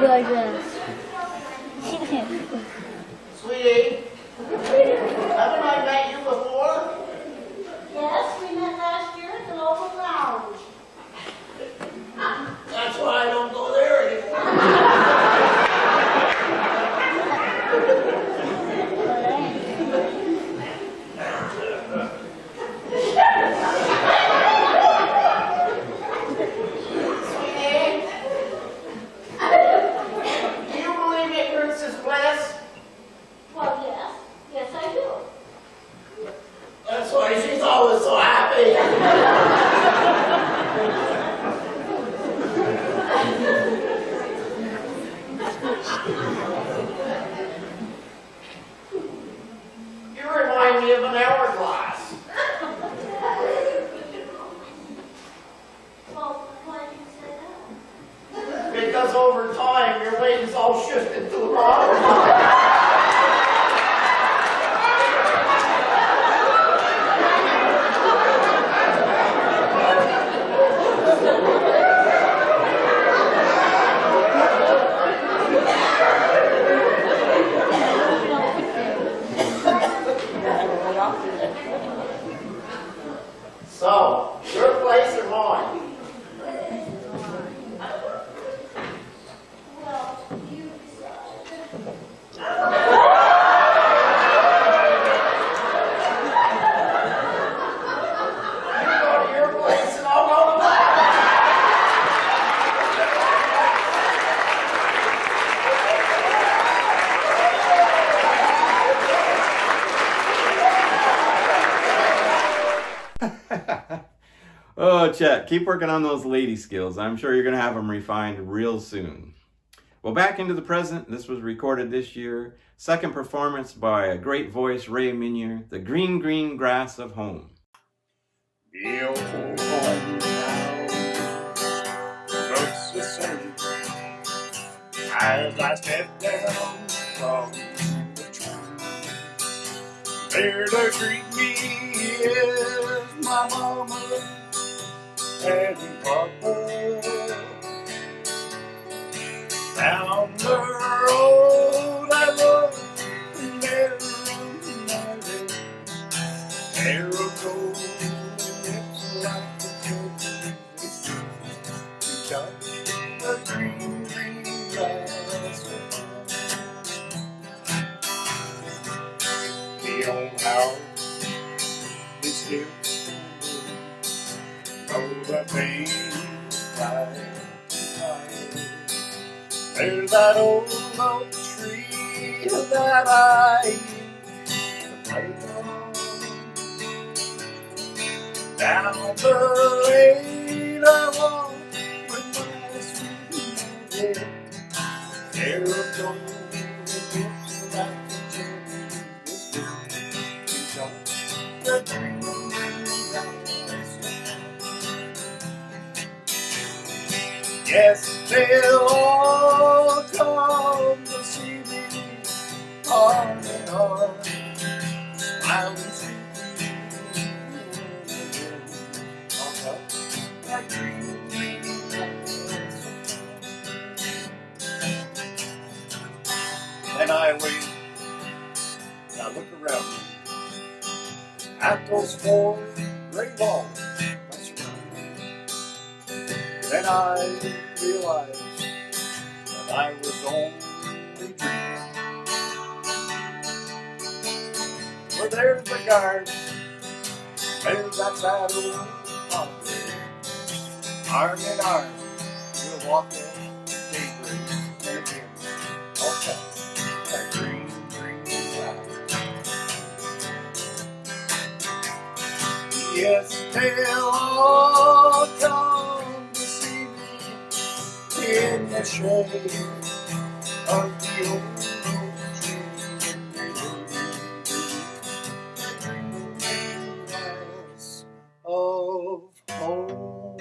Like this. Sweetie, haven't I met you before? Yes, we met last year at the local lounge. That's why I don't go there anymore. Well, yes. Yes, I do. That's why she's always so happy. You remind me of an hourglass. Well, why did you say that? Because over time, your waves all shifted to the bottom. So, your place or mine? Well, you decide. You go to your place and I'll go to mine. Oh, Chet, keep working on those lady skills. I'm sure you're going to have them refined real soon. Well, back into the present. This was recorded this year. Second performance by a great voice, Ray Minier, The Green, Green Grass of Home. The old hometown looks the same as I step down from the train. There to greet me is my mama and papa. Down the road I love and there on my way. Arrow goes lips like the turkey to touch the green, green grass of home. The old house is still standing, though the paint is bright and tired. There's that old oak tree that I used to play on. Down the lane I walk with my sweet mother. Hair of gold and hips about the chimney was good. We talked the dreams I yes, they'll all come to see me arm in arm, smiling sweetly. On up that green, green grass. And I wait, and I look around me at those four gray walls that surround me. Then I realized that I was only dreaming. For there's the garden, there's that sad old padre. Arm in arm, we'll walk at daybreak and again I'll touch that green, green grass. Yes, they'll all come to see me in the shade of the old oak tree. The green, green grass of home.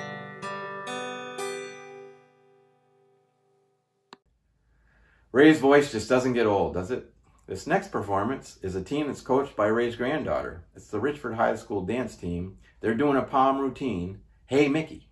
Ray's voice just doesn't get old, does it? This next performance is a team that's coached by Ray's granddaughter. It's the Richford High School dance team. They're doing a palm routine. Hey, Mickey.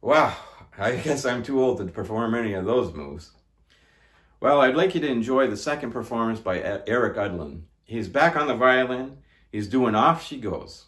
Wow, I guess I'm too old to perform any of those moves. Well, I'd like you to enjoy the second performance by Eric Udlin. He's back on the violin. He's doing Off She Goes.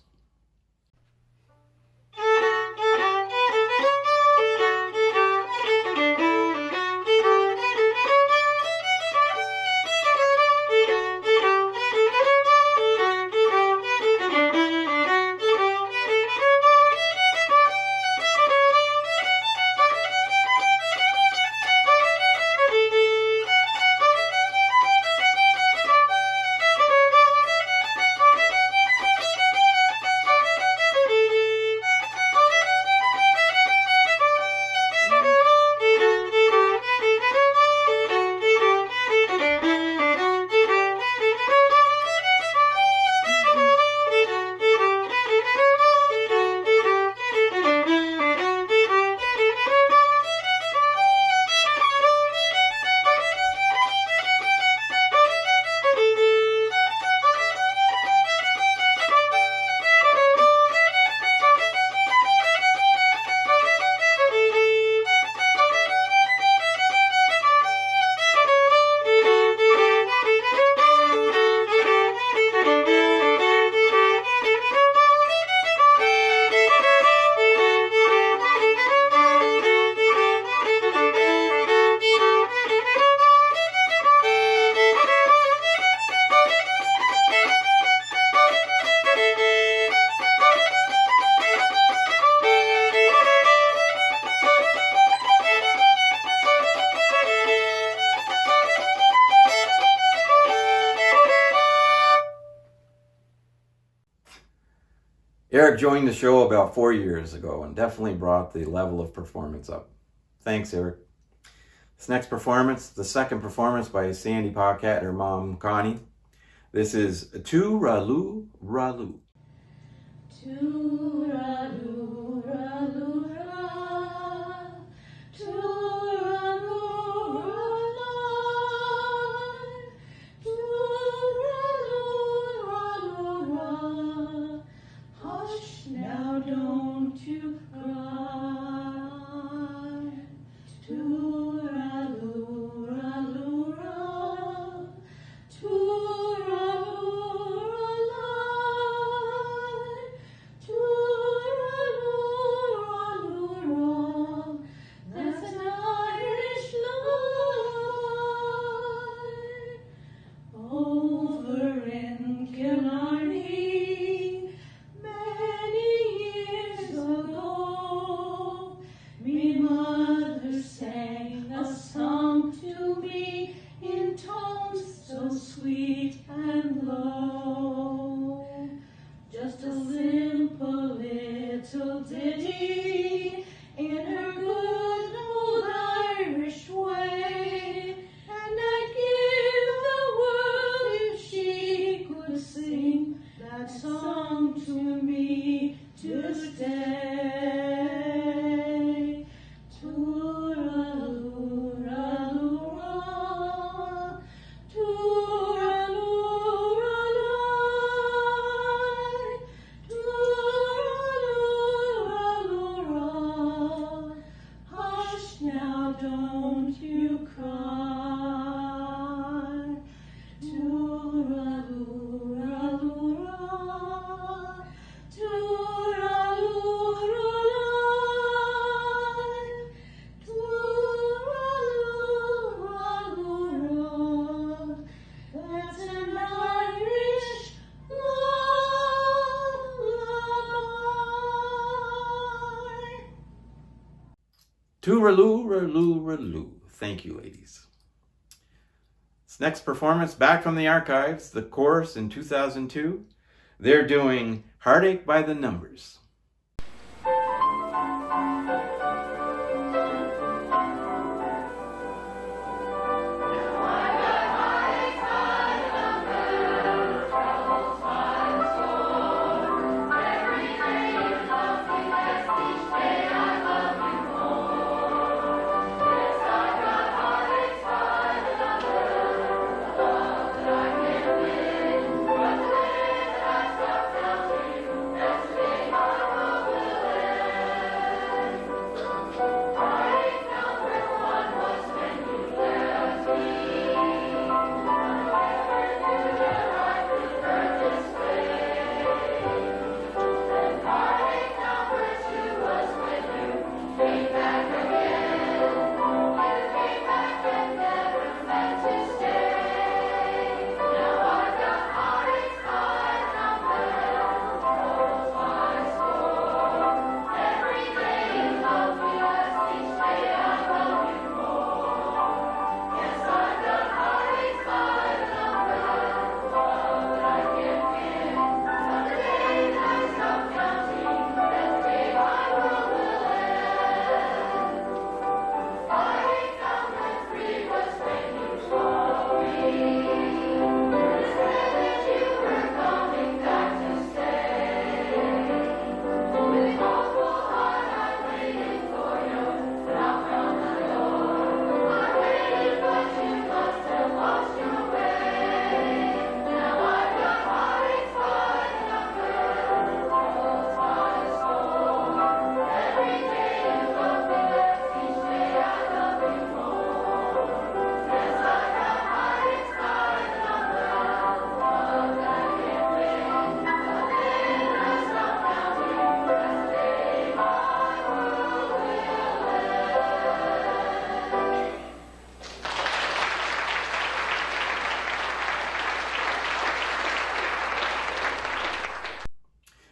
Eric joined the show about 4 years ago and definitely brought the level of performance up. Thanks, Eric. This next performance, the second performance by Sandy Paquette and her mom, Connie. This is Too-Ra-Loo, Ra-Loo. Too-Ra-Loo, Ra-Loo, Ra. Too-Ra-Loo, Ra-Loo. Too-Ra-Loo, Ra-Loo, Ra. Hush now, don't you cry. Too-Ra-Loo, Ra-Loo, Ra. Too-Ra-Loo, Ra-Loo. That's an Irish lie. Over in Killarney, many years ago, me mother sang a song to me in tones so sweet and low. Just a simple little ditty in her good old Irish way, and I'd give the world if she could sing that song to me today. Too-Ra-Loo, Ra-Loo, Ra. Too-Ra-Loo, Ra-Loo. Too-Ra-Loo, Ra-Loo, Ra. Hush now, don't you cry. Too-Ra-Loo, Ra-Loo, Ra. Too-Ra-Loo, Ra-Loo. Too-Ra-Loo, Ra-Loo, Ra. That's an Irish lullaby. Too-Ra-Loo, Ra-Loo, Ra-Loo. Thank you, ladies. This next performance, back from the archives, the chorus in 2002. They're doing Heartache by the Numbers.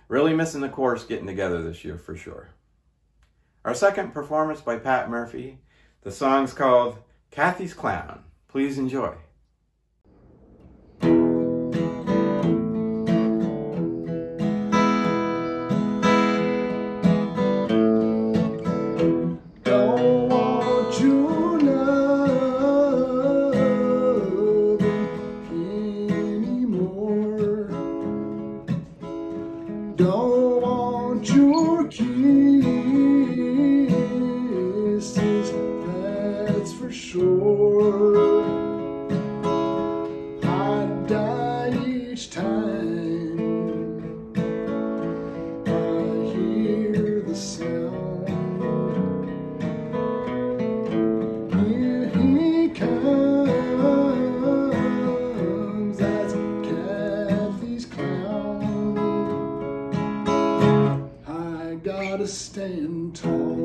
Really missing the chorus getting together this year for sure. Our second performance by Pat Murphy. The song's called Kathy's Clown. Please enjoy. for sure. I die each time I hear the sound. Here he comes, that's Kathy's clown. I gotta stand tall.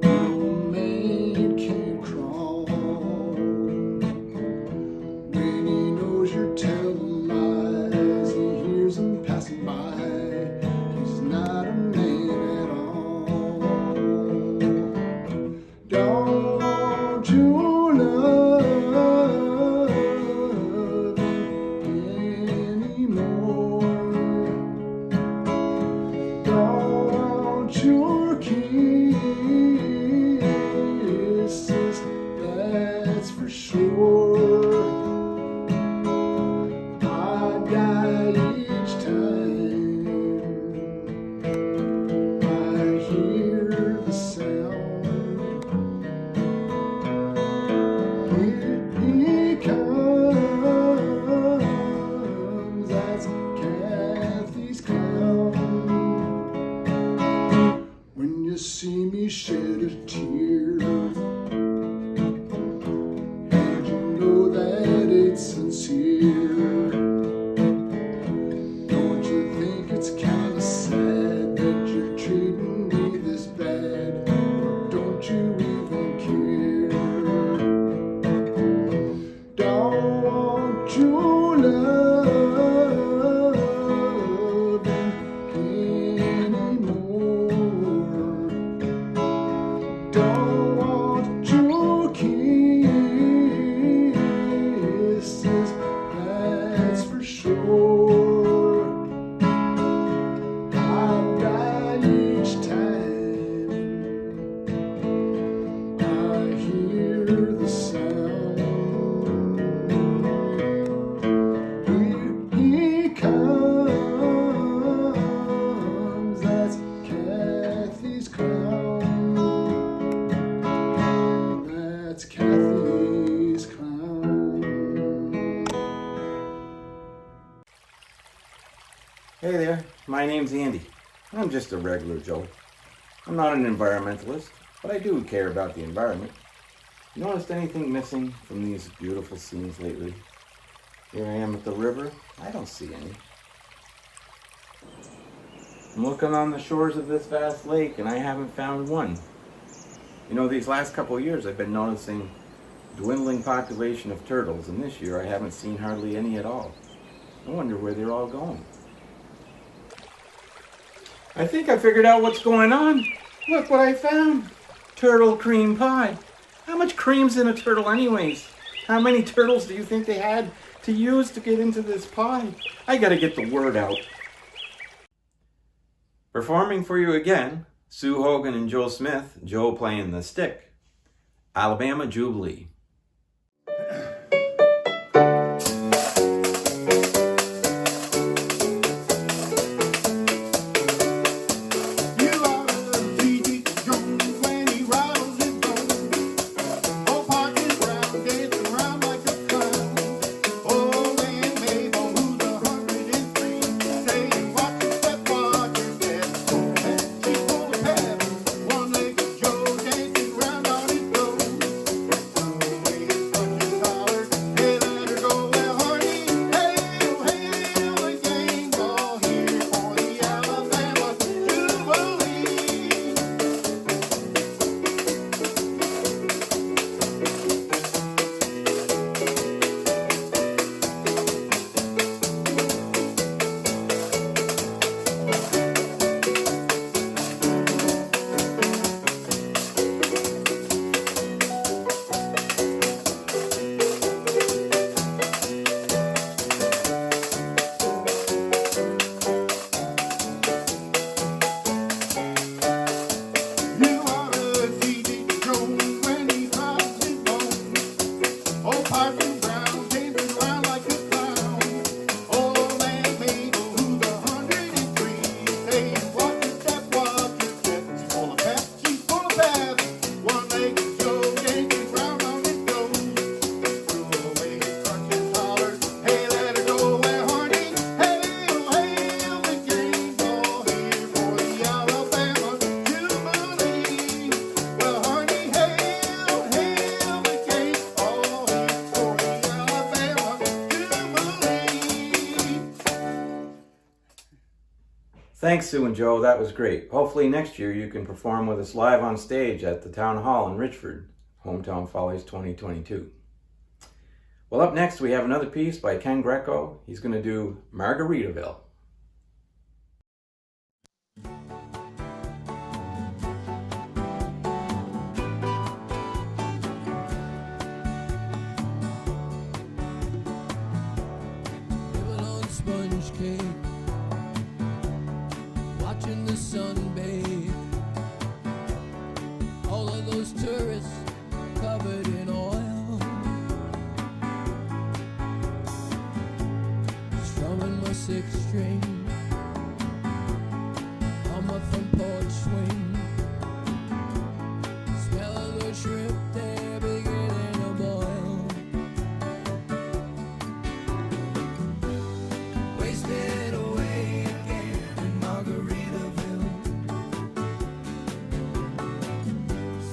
No man can crawl when he knows you're telling lies. He hears them passing by. He's not a man at all. Don't you love him anymore? Don't your kisses, that's for sure. I die each time I hear the sound. Here he comes, that's Kathy's clown. When you see me shed a tear, and you know that it's sincere, don't you think it's kinda sad that you're treating me this bad? Or don't you even care? Don't you love him anymore? Don't want your kisses, that's for sure. I die each time I hear the sound. Here he comes, that's Kathy's clown. That's Kathy's clown. Hey there, my name's Andy. I'm just a regular Joe. I'm not an environmentalist, but I do care about the environment. You noticed anything missing from these beautiful scenes lately? Here I am at the river. I don't see any. I'm looking on the shores of this vast lake and I haven't found one. You know, these last couple of years I've been noticing dwindling population of turtles, and this year I haven't seen hardly any at all. I wonder where they're all going. I think I figured out what's going on. Look what I found. Turtle cream pie. How much cream's in a turtle anyways? How many turtles do you think they had to use to get into this pie? I gotta get the word out. Performing for you again, Sue Hogan and Joe Smith, Joe playing the stick. Alabama Jubilee. Joe dancing round on his toe. Thanks, Sue and Joe. That was great. Hopefully next year you can perform with us live on stage at the Town Hall in Richford, Hometown Follies 2022. Well, up next we have another piece by Ken Greco. He's going to do Margaritaville. Living on sponge cake, watching the sun bathe. All of those tourists covered in oil, strumming my sixth string on my front porch swing. Smell of the shrimp, they're beginning to boil. Wasted away again in Margaritaville,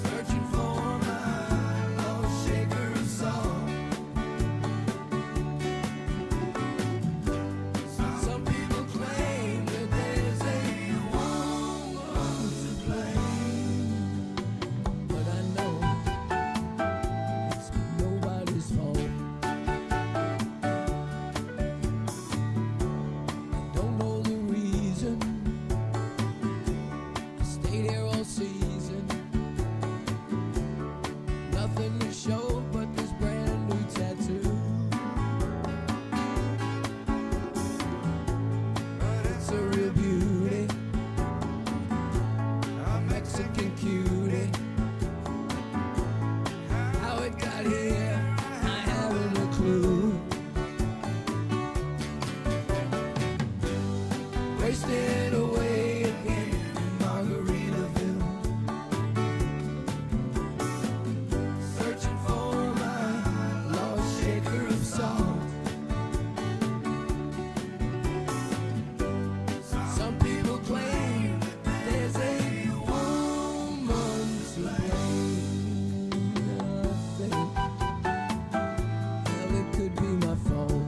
searching for my lost shaker of salt. Some people claim that there's a woman to blame, but I know it's nobody's fault. Don't know the reason I stayed here all season. Nothing to show but this brand new tattoo. But it's a real beauty, a Mexican cutie. How it got here, I haven't a clue. Wasted away again in Margaritaville, searching for my lost shaker of salt. Some people claim there's a woman to blame. I think, well, it could be my fault.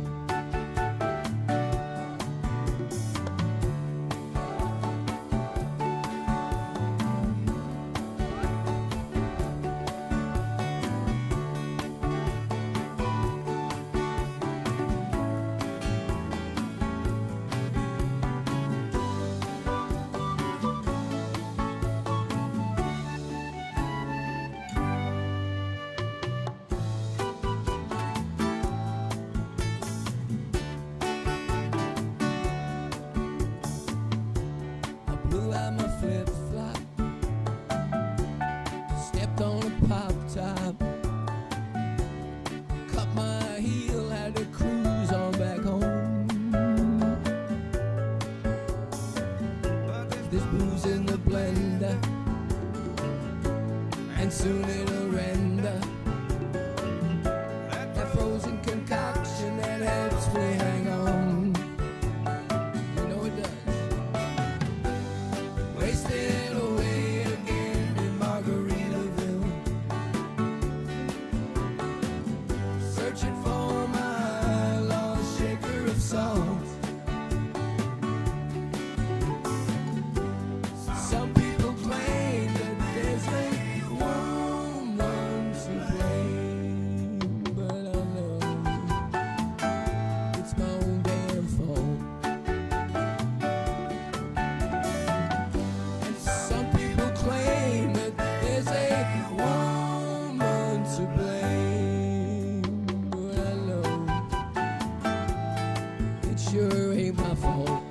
I blew out my flip-flop, stepped on a pop-top, cut my heel, had to cruise on back home. There's booze in the blender, and soon it'll render. That frozen concoction that helps me hang on. You know it does. Wasted away again in Margaritaville, searching for my lost shaker of salt. Some people claim that there's a woman to blame, but I know it's my own damn fault. And some people claim that there's a woman to blame, but I know it sure ain't my fault.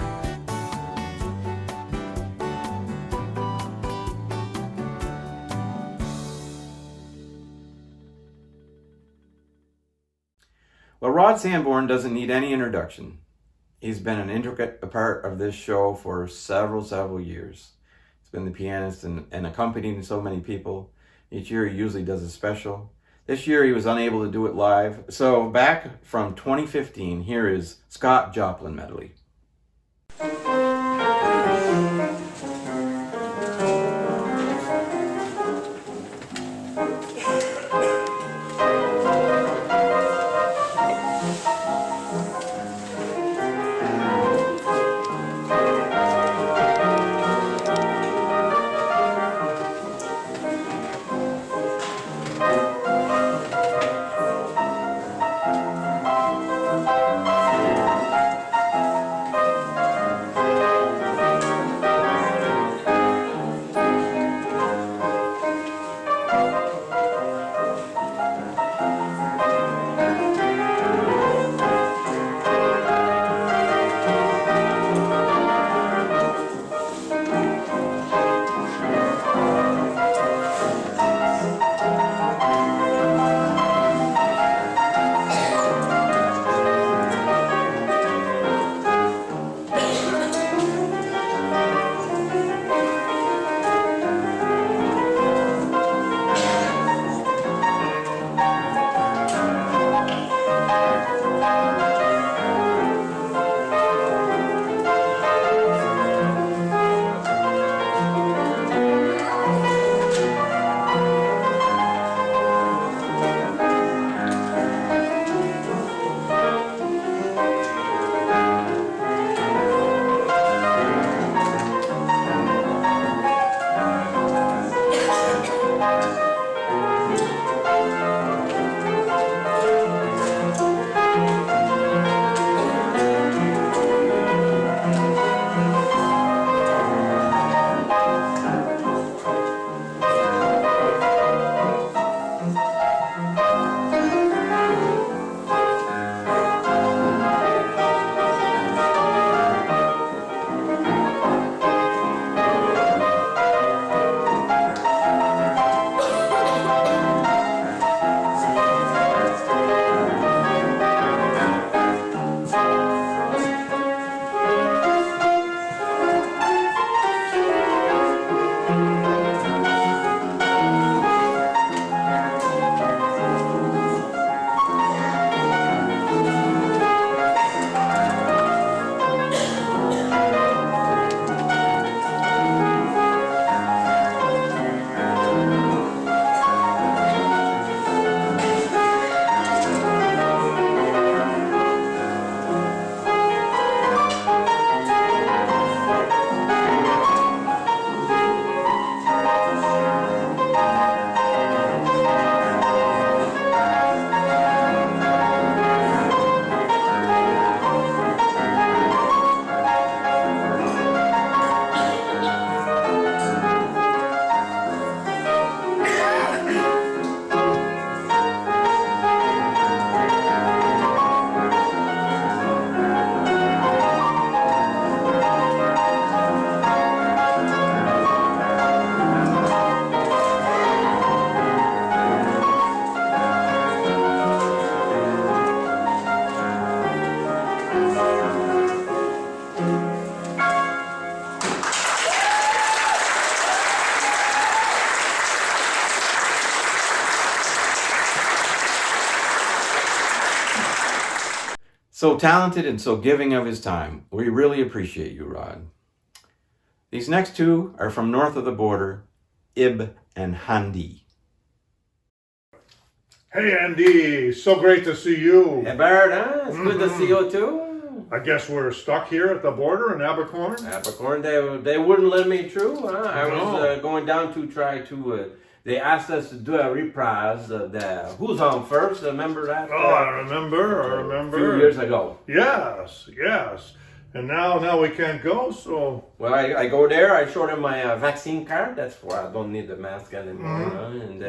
Well, Rod Sanborn doesn't need any introduction. He's been an intricate part of this show for several years. He's been the pianist and accompanying so many people. Each year he usually does a special. This year he was unable to do it live. So back from 2015, here is Scott Joplin Medley. So talented and so giving of his time. We really appreciate you, Rod. These next two are from north of the border, Ib and Handi. Hey, Andy. So great to see you. Hey, Bert, huh? It's good to see you, too. I guess we're stuck here at the border in Abercorn? Abercorn, they wouldn't let me through, huh? I was going down to try to... they asked us to do a reprise of the Who's On First, remember that? Oh, I remember. A few years ago. Yes. And now we can't go, so... Well, I go there, I showed them my vaccine card, that's why I don't need the mask anymore, and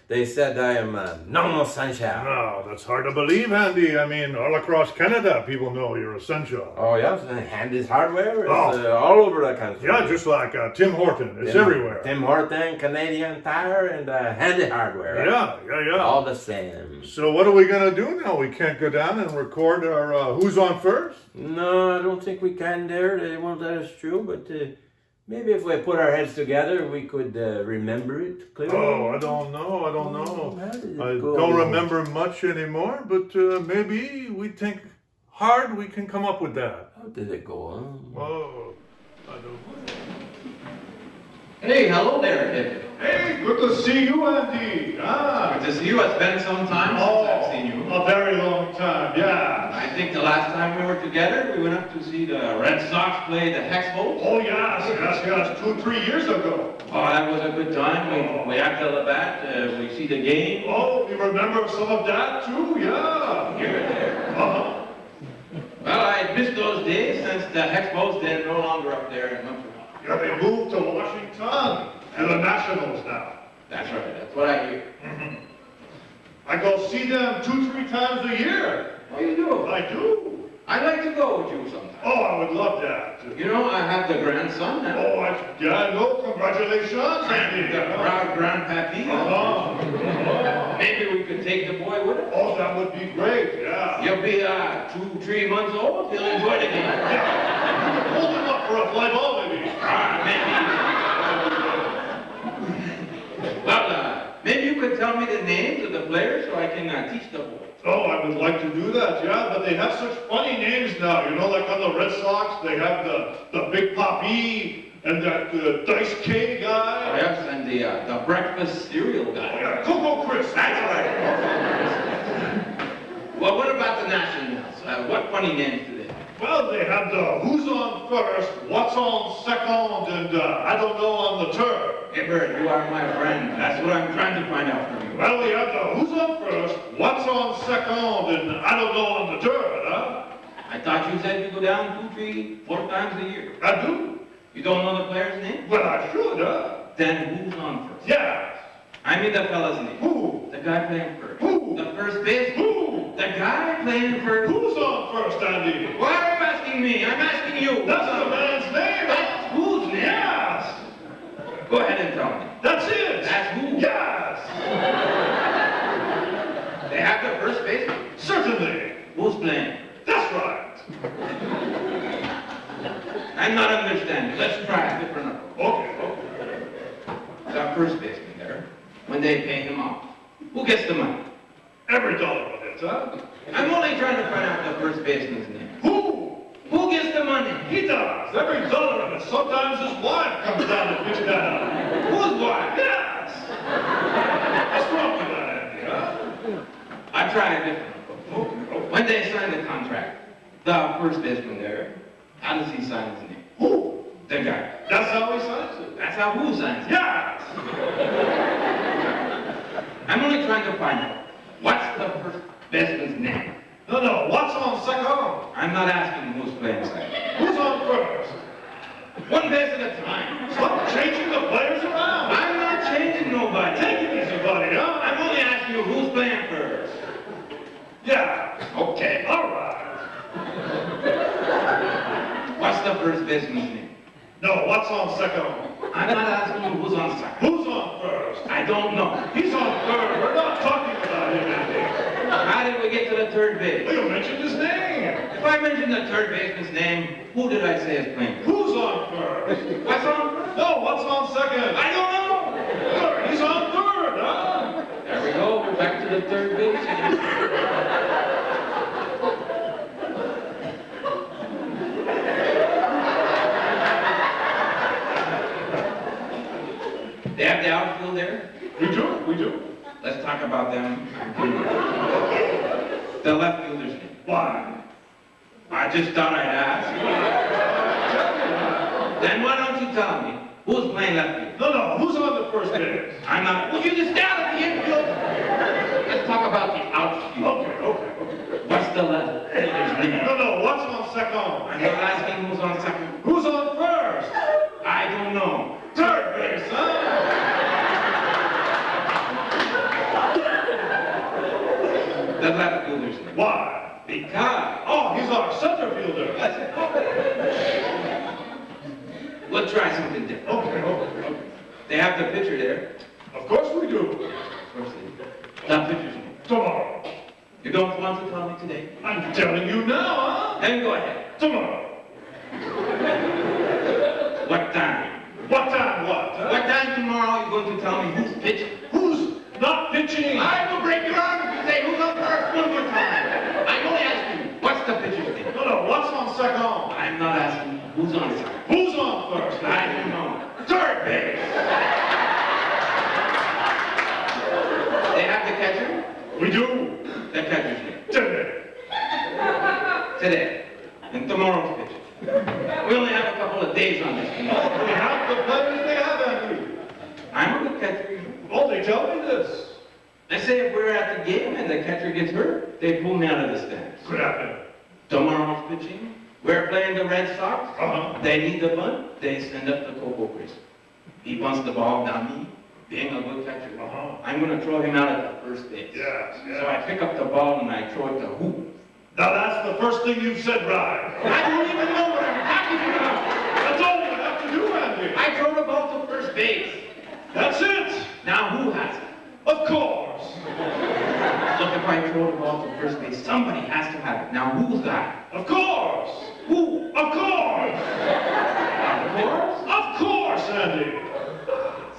they said I am normal sunshine. No, that's hard to believe, Andy. I mean, all across Canada, people know you're essential. Oh, yes, and Handy's Hardware is all over the country. Yeah, just like Tim Horton, it's everywhere. Tim Horton, Canadian Tire, and Handy Hardware. Yeah. All the same. So what are we going to do now? We can't go down and record our Who's On First? No, I don't think we can there. They won't let us through, but maybe if we put our heads together, we could remember it clearly. Oh, I don't know. I don't remember much anymore, but maybe we think hard, we can come up with that. How did it go? Oh, I don't know. Hey, hello there, kid. Hey, good to see you, Andy. Good to see you. It's been some time since I've seen you. A very long time, yeah. I think the last time we were together, we went up to see the Red Sox play the Expos. Oh, yes, 2-3 years ago. Oh, that was a good time. We acted the bat, we see the game. Oh, you remember some of that too? Yeah. Here and there. Well, I missed those days since the Expos, they're no longer up there in Montreal. Yeah, they moved to Washington and the Nationals now. That's right, that's what I hear. I go see them 2-3 times a year. Oh, you do? I do. I'd like to go with you sometime. Oh, I would love that. You know, I have the grandson now. Oh, I know. Congratulations, Andy. The proud grandpappy. Maybe we could take the boy with us. Oh, that would be great, yeah. He'll be 2-3 months old. He'll enjoy the game. Yeah. You can hold him up for a fly ball, maybe. Maybe. Well, maybe you could tell me the names of the players so I can teach the boy. Oh, I would like to do that, yeah, but they have such funny names now. You know, like on the Red Sox, they have the Big Papi and that Dice K guy. Oh, yes, and the breakfast cereal guy. Oh, yeah, Cocoa Crisp. That's right. Well, what about the Nationals? What funny names do they have? Well, they have the Who's On First, What's On Second, and I Don't Know on the Third. Hey, Bert, you are my friend. That's what I'm trying to find out from you. Well, we have the Who's On First, What's On Second, and I Don't Know on the Third, huh? I thought you said you go down 2, 3, 4 times a year. I do. You don't know the player's name? Well, I should, huh? Then who's on first? Yeah. I mean the fella's name. Who? The guy playing first. Who? The first baseman. Who? The guy playing first. Who's on first, Andy? Why are you asking me? I'm asking you. That's the man's name. That's whose name? Yes. Go ahead and tell me. That's it. That's who? Yes. They have the first baseman? Certainly. Who's playing? That's right. I'm not understanding. Let's try a different approach. Okay. The first baseman there, when they pay him off, who gets the money? Every dollar of it, huh? I'm only trying to find out the first baseman's name. Who? Who gets the money? He does. Every dollar of it. Sometimes his wife comes down to pick that up. Whose wife? Yes. What's wrong with that, Andy, huh? I try a different approach. When they sign the contract, the first baseman there, how does he sign his name? Who? The guy. That's how he signs it. That's how who signs it? Yes. I'm only trying to find out, what's the first baseman's name? No, what's on second? I'm not asking who's playing second. Who's on first? One base at a time. Stop changing the players around. I'm not changing nobody. Take it easy, buddy, huh? I'm only asking you who's playing first. Yeah. Okay. All right. What's the first baseman's name? No, what's on second? I'm not asking you who's on second. Who's on first? I don't know. He's on third. We're not talking about him, Andy. How did we get to the third base? Well, you mentioned his name. If I mentioned the third baseman's name, who did I say is playing first? Who's on first? What's on first? No, what's on second? I don't know. Third. He's on third, huh? There we go. We're back to the third base again. We do, we do. Let's talk about them. The left fielder's name. Why? I just thought I'd ask. Then why don't you tell me who's playing left field? No, who's on the first base? I'm not. Well, you just down at the infield. Let's talk about the outfield. Okay. What's the left fielder's name? No, what's on second? I'm not asking who's on second. Who's on first? I don't know. Third base, huh? The left fielder's name. Why? Because. Oh, he's our center fielder. We'll try something different. Okay. They have the pitcher there. Of course we do. Of course they do. The pitcher's name. Tomorrow. You don't want to tell me today? I'm telling you now, huh? Then go ahead. Tomorrow. What time? What time what? What time tomorrow are you going to tell me who's pitching? Who's not pitching? I will break your arm if you say who's on first one more time. I'm only asking you, what's the pitcher's name? No, what's on second? I'm not asking you who's on second. Who's on first? I don't know. Third base. They have the catcher? We do. The catcher's name. Today. And tomorrow's pitcher. We only have a couple of days on this. We have the players they have, Andy. I'm a good catcher. Oh, they tell me this. They say if we're at the game and the catcher gets hurt, they pull me out of the stands. Could happen. Tomorrow's pitching. We're playing the Red Sox. They need the bunt. They send up the Coco Crisp. He bunts the ball. Now me, being a good catcher, I'm going to throw him out at the first base. Yes. So I pick up the ball and I throw it to who? Now that's the first thing you've said right. I don't even know what I'm talking about. That's all you have to do, Andy. I throw the ball to first base. That's it. Now who has it? Of course. Look, if I throw the ball to first base, somebody has to have it. Now who's got it? Of course. Who? Of course. Of course? Of course, Andy.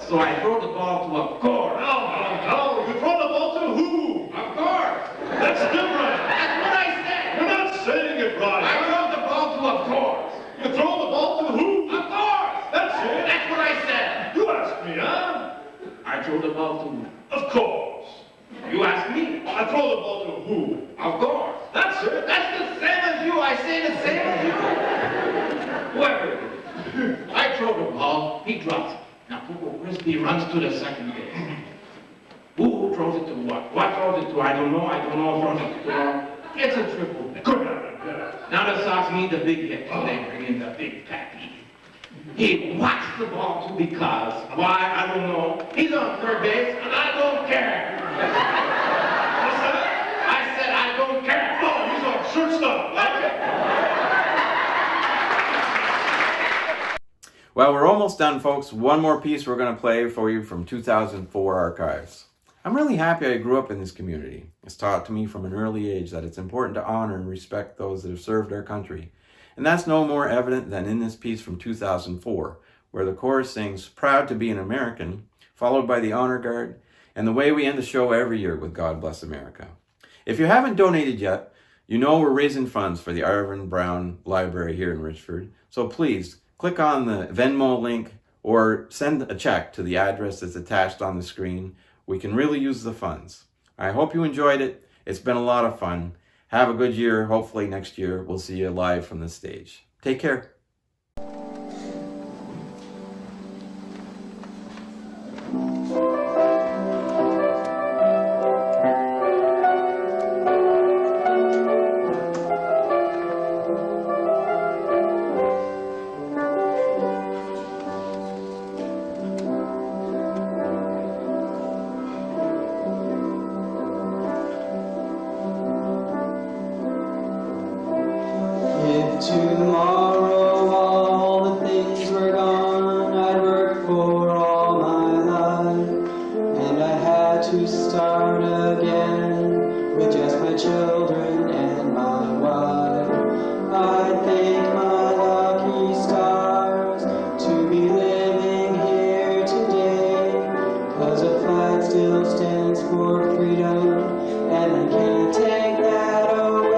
So I throw the ball to of course. No. You throw the ball to who? Of course. That's different. That's what I said. You're not saying it right. I throw the ball to of course. You throw the ball to who? Of course. That's it. That's what I said. You asked me, huh? I throw the ball to who? Of course. You asked me. I throw the ball to who? Of course. That's it. That's the same as you. I say the same as you. Whoever it is. I throw the ball, he drops it. Now Coco Crispy runs to the second base. Who throws it to what? What throws it to? I don't know. I don't know who throws it to. It's a triple hit. Good happen. Now the Sox need the big hit, so they bring in the big package. He whacks the ball to because, why, I don't know. He's on third base, and I don't care. What's that? I said I don't care. Oh, he's on shortstop. Well, we're almost done, folks. One more piece we're going to play for you from 2004 archives. I'm really happy I grew up in this community. It's taught to me from an early age that it's important to honor and respect those that have served our country. And that's no more evident than in this piece from 2004, where the chorus sings, "Proud to be an American," followed by the honor guard, and the way we end the show every year with "God Bless America." If you haven't donated yet, you know we're raising funds for the Arvin Brown Library here in Richford. So please, click on the Venmo link or send a check to the address that's attached on the screen. We can really use the funds. I hope you enjoyed it. It's been a lot of fun. Have a good year. Hopefully next year we'll see you live from the stage. Take care. If tomorrow all the things were gone I'd worked for all my life, and I had to start again with just my children and my wife, I'd thank my lucky stars to be living here today, 'cause a flag still stands for freedom, and I can't take that away.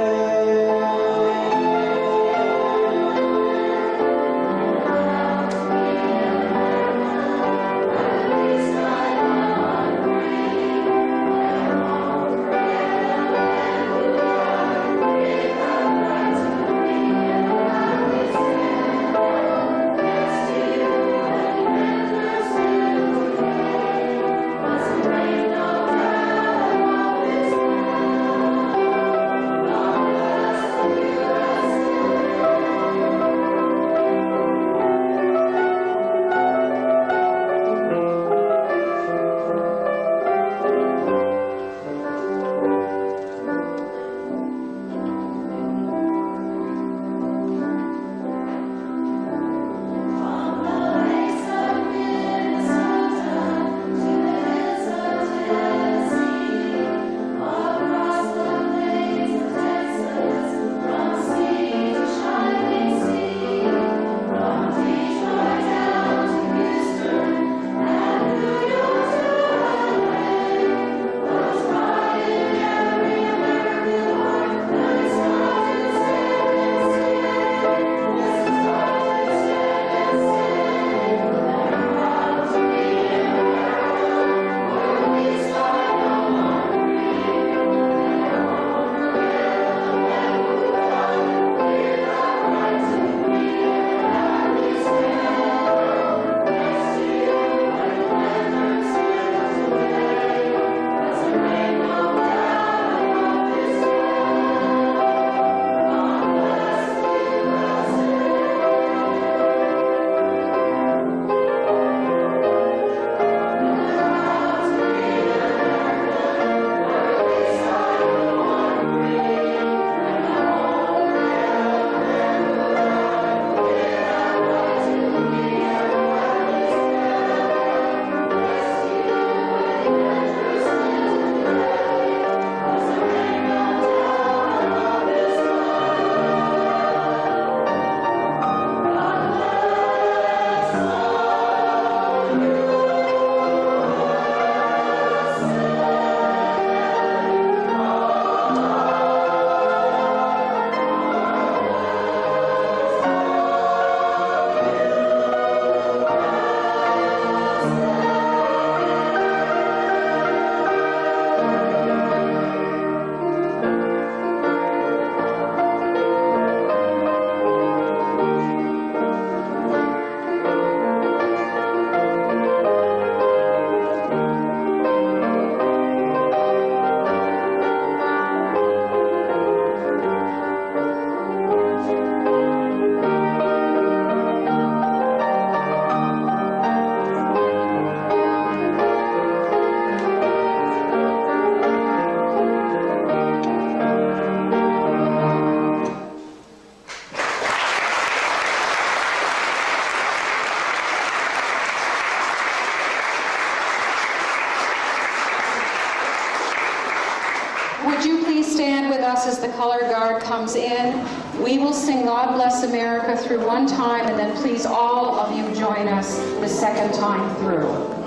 would you please stand with us as the color guard comes in? We will sing God Bless America through one time, and then please all of you join us the second time through.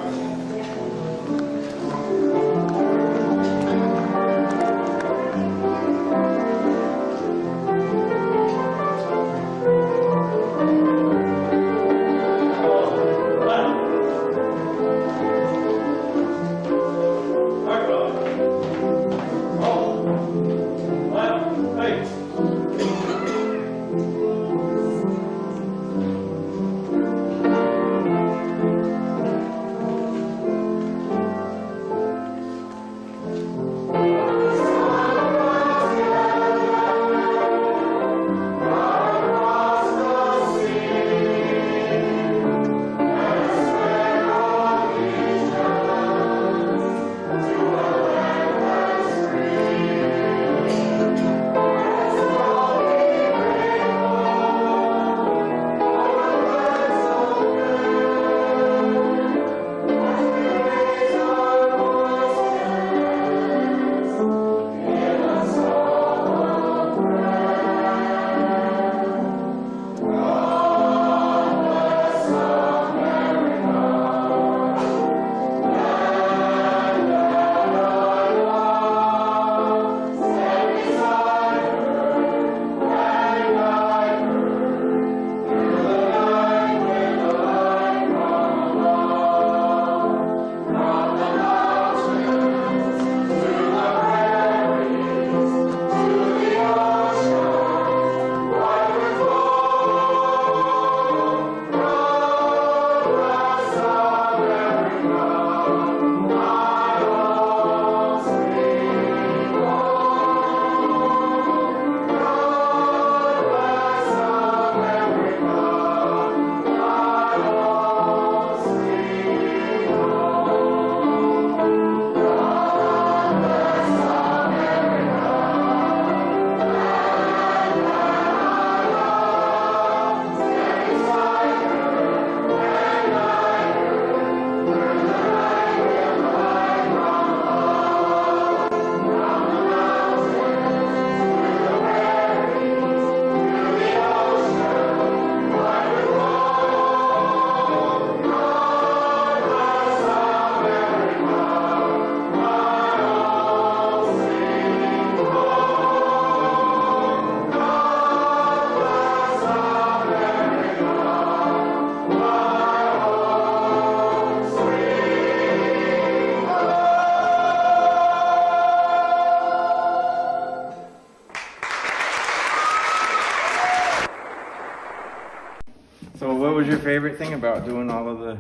So what was your favorite thing about doing all of the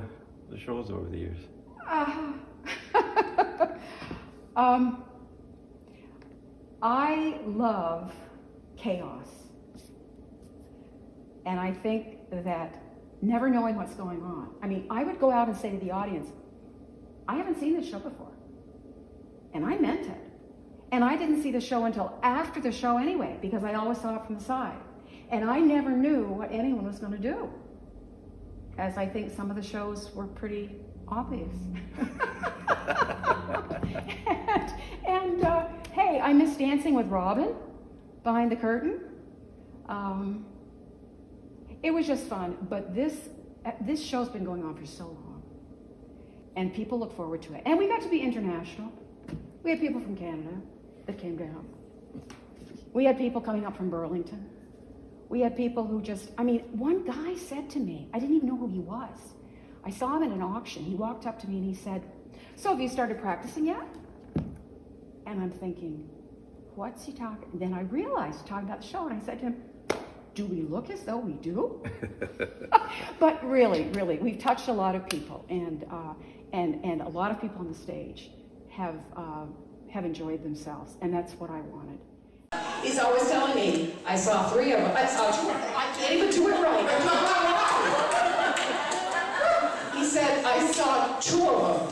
shows over the years? I love chaos. And I think that never knowing what's going on. I mean, I would go out and say to the audience, I haven't seen this show before. And I meant it. And I didn't see the show until after the show anyway, because I always saw it from the side. And I never knew what anyone was going to do, as I think some of the shows were pretty obvious. and hey, I miss dancing with Robin behind the curtain. It was just fun, but this show's been going on for so long, and people look forward to it. And we got to be international. We had people from Canada that came down. We had people coming up from Burlington. We had people who just, I mean, one guy said to me, I didn't even know who he was. I saw him at an auction. He walked up to me and he said, so have you started practicing yet? And I'm thinking, what's he talking? And then I realized, talking about the show, and I said to him, do we look as though we do? But really, we've touched a lot of people, and a lot of people on the stage have enjoyed themselves, and that's what I wanted. He's always telling me, I saw 3 of them. I saw 2 of them. I can't even do it right. He said, I saw 2 of them.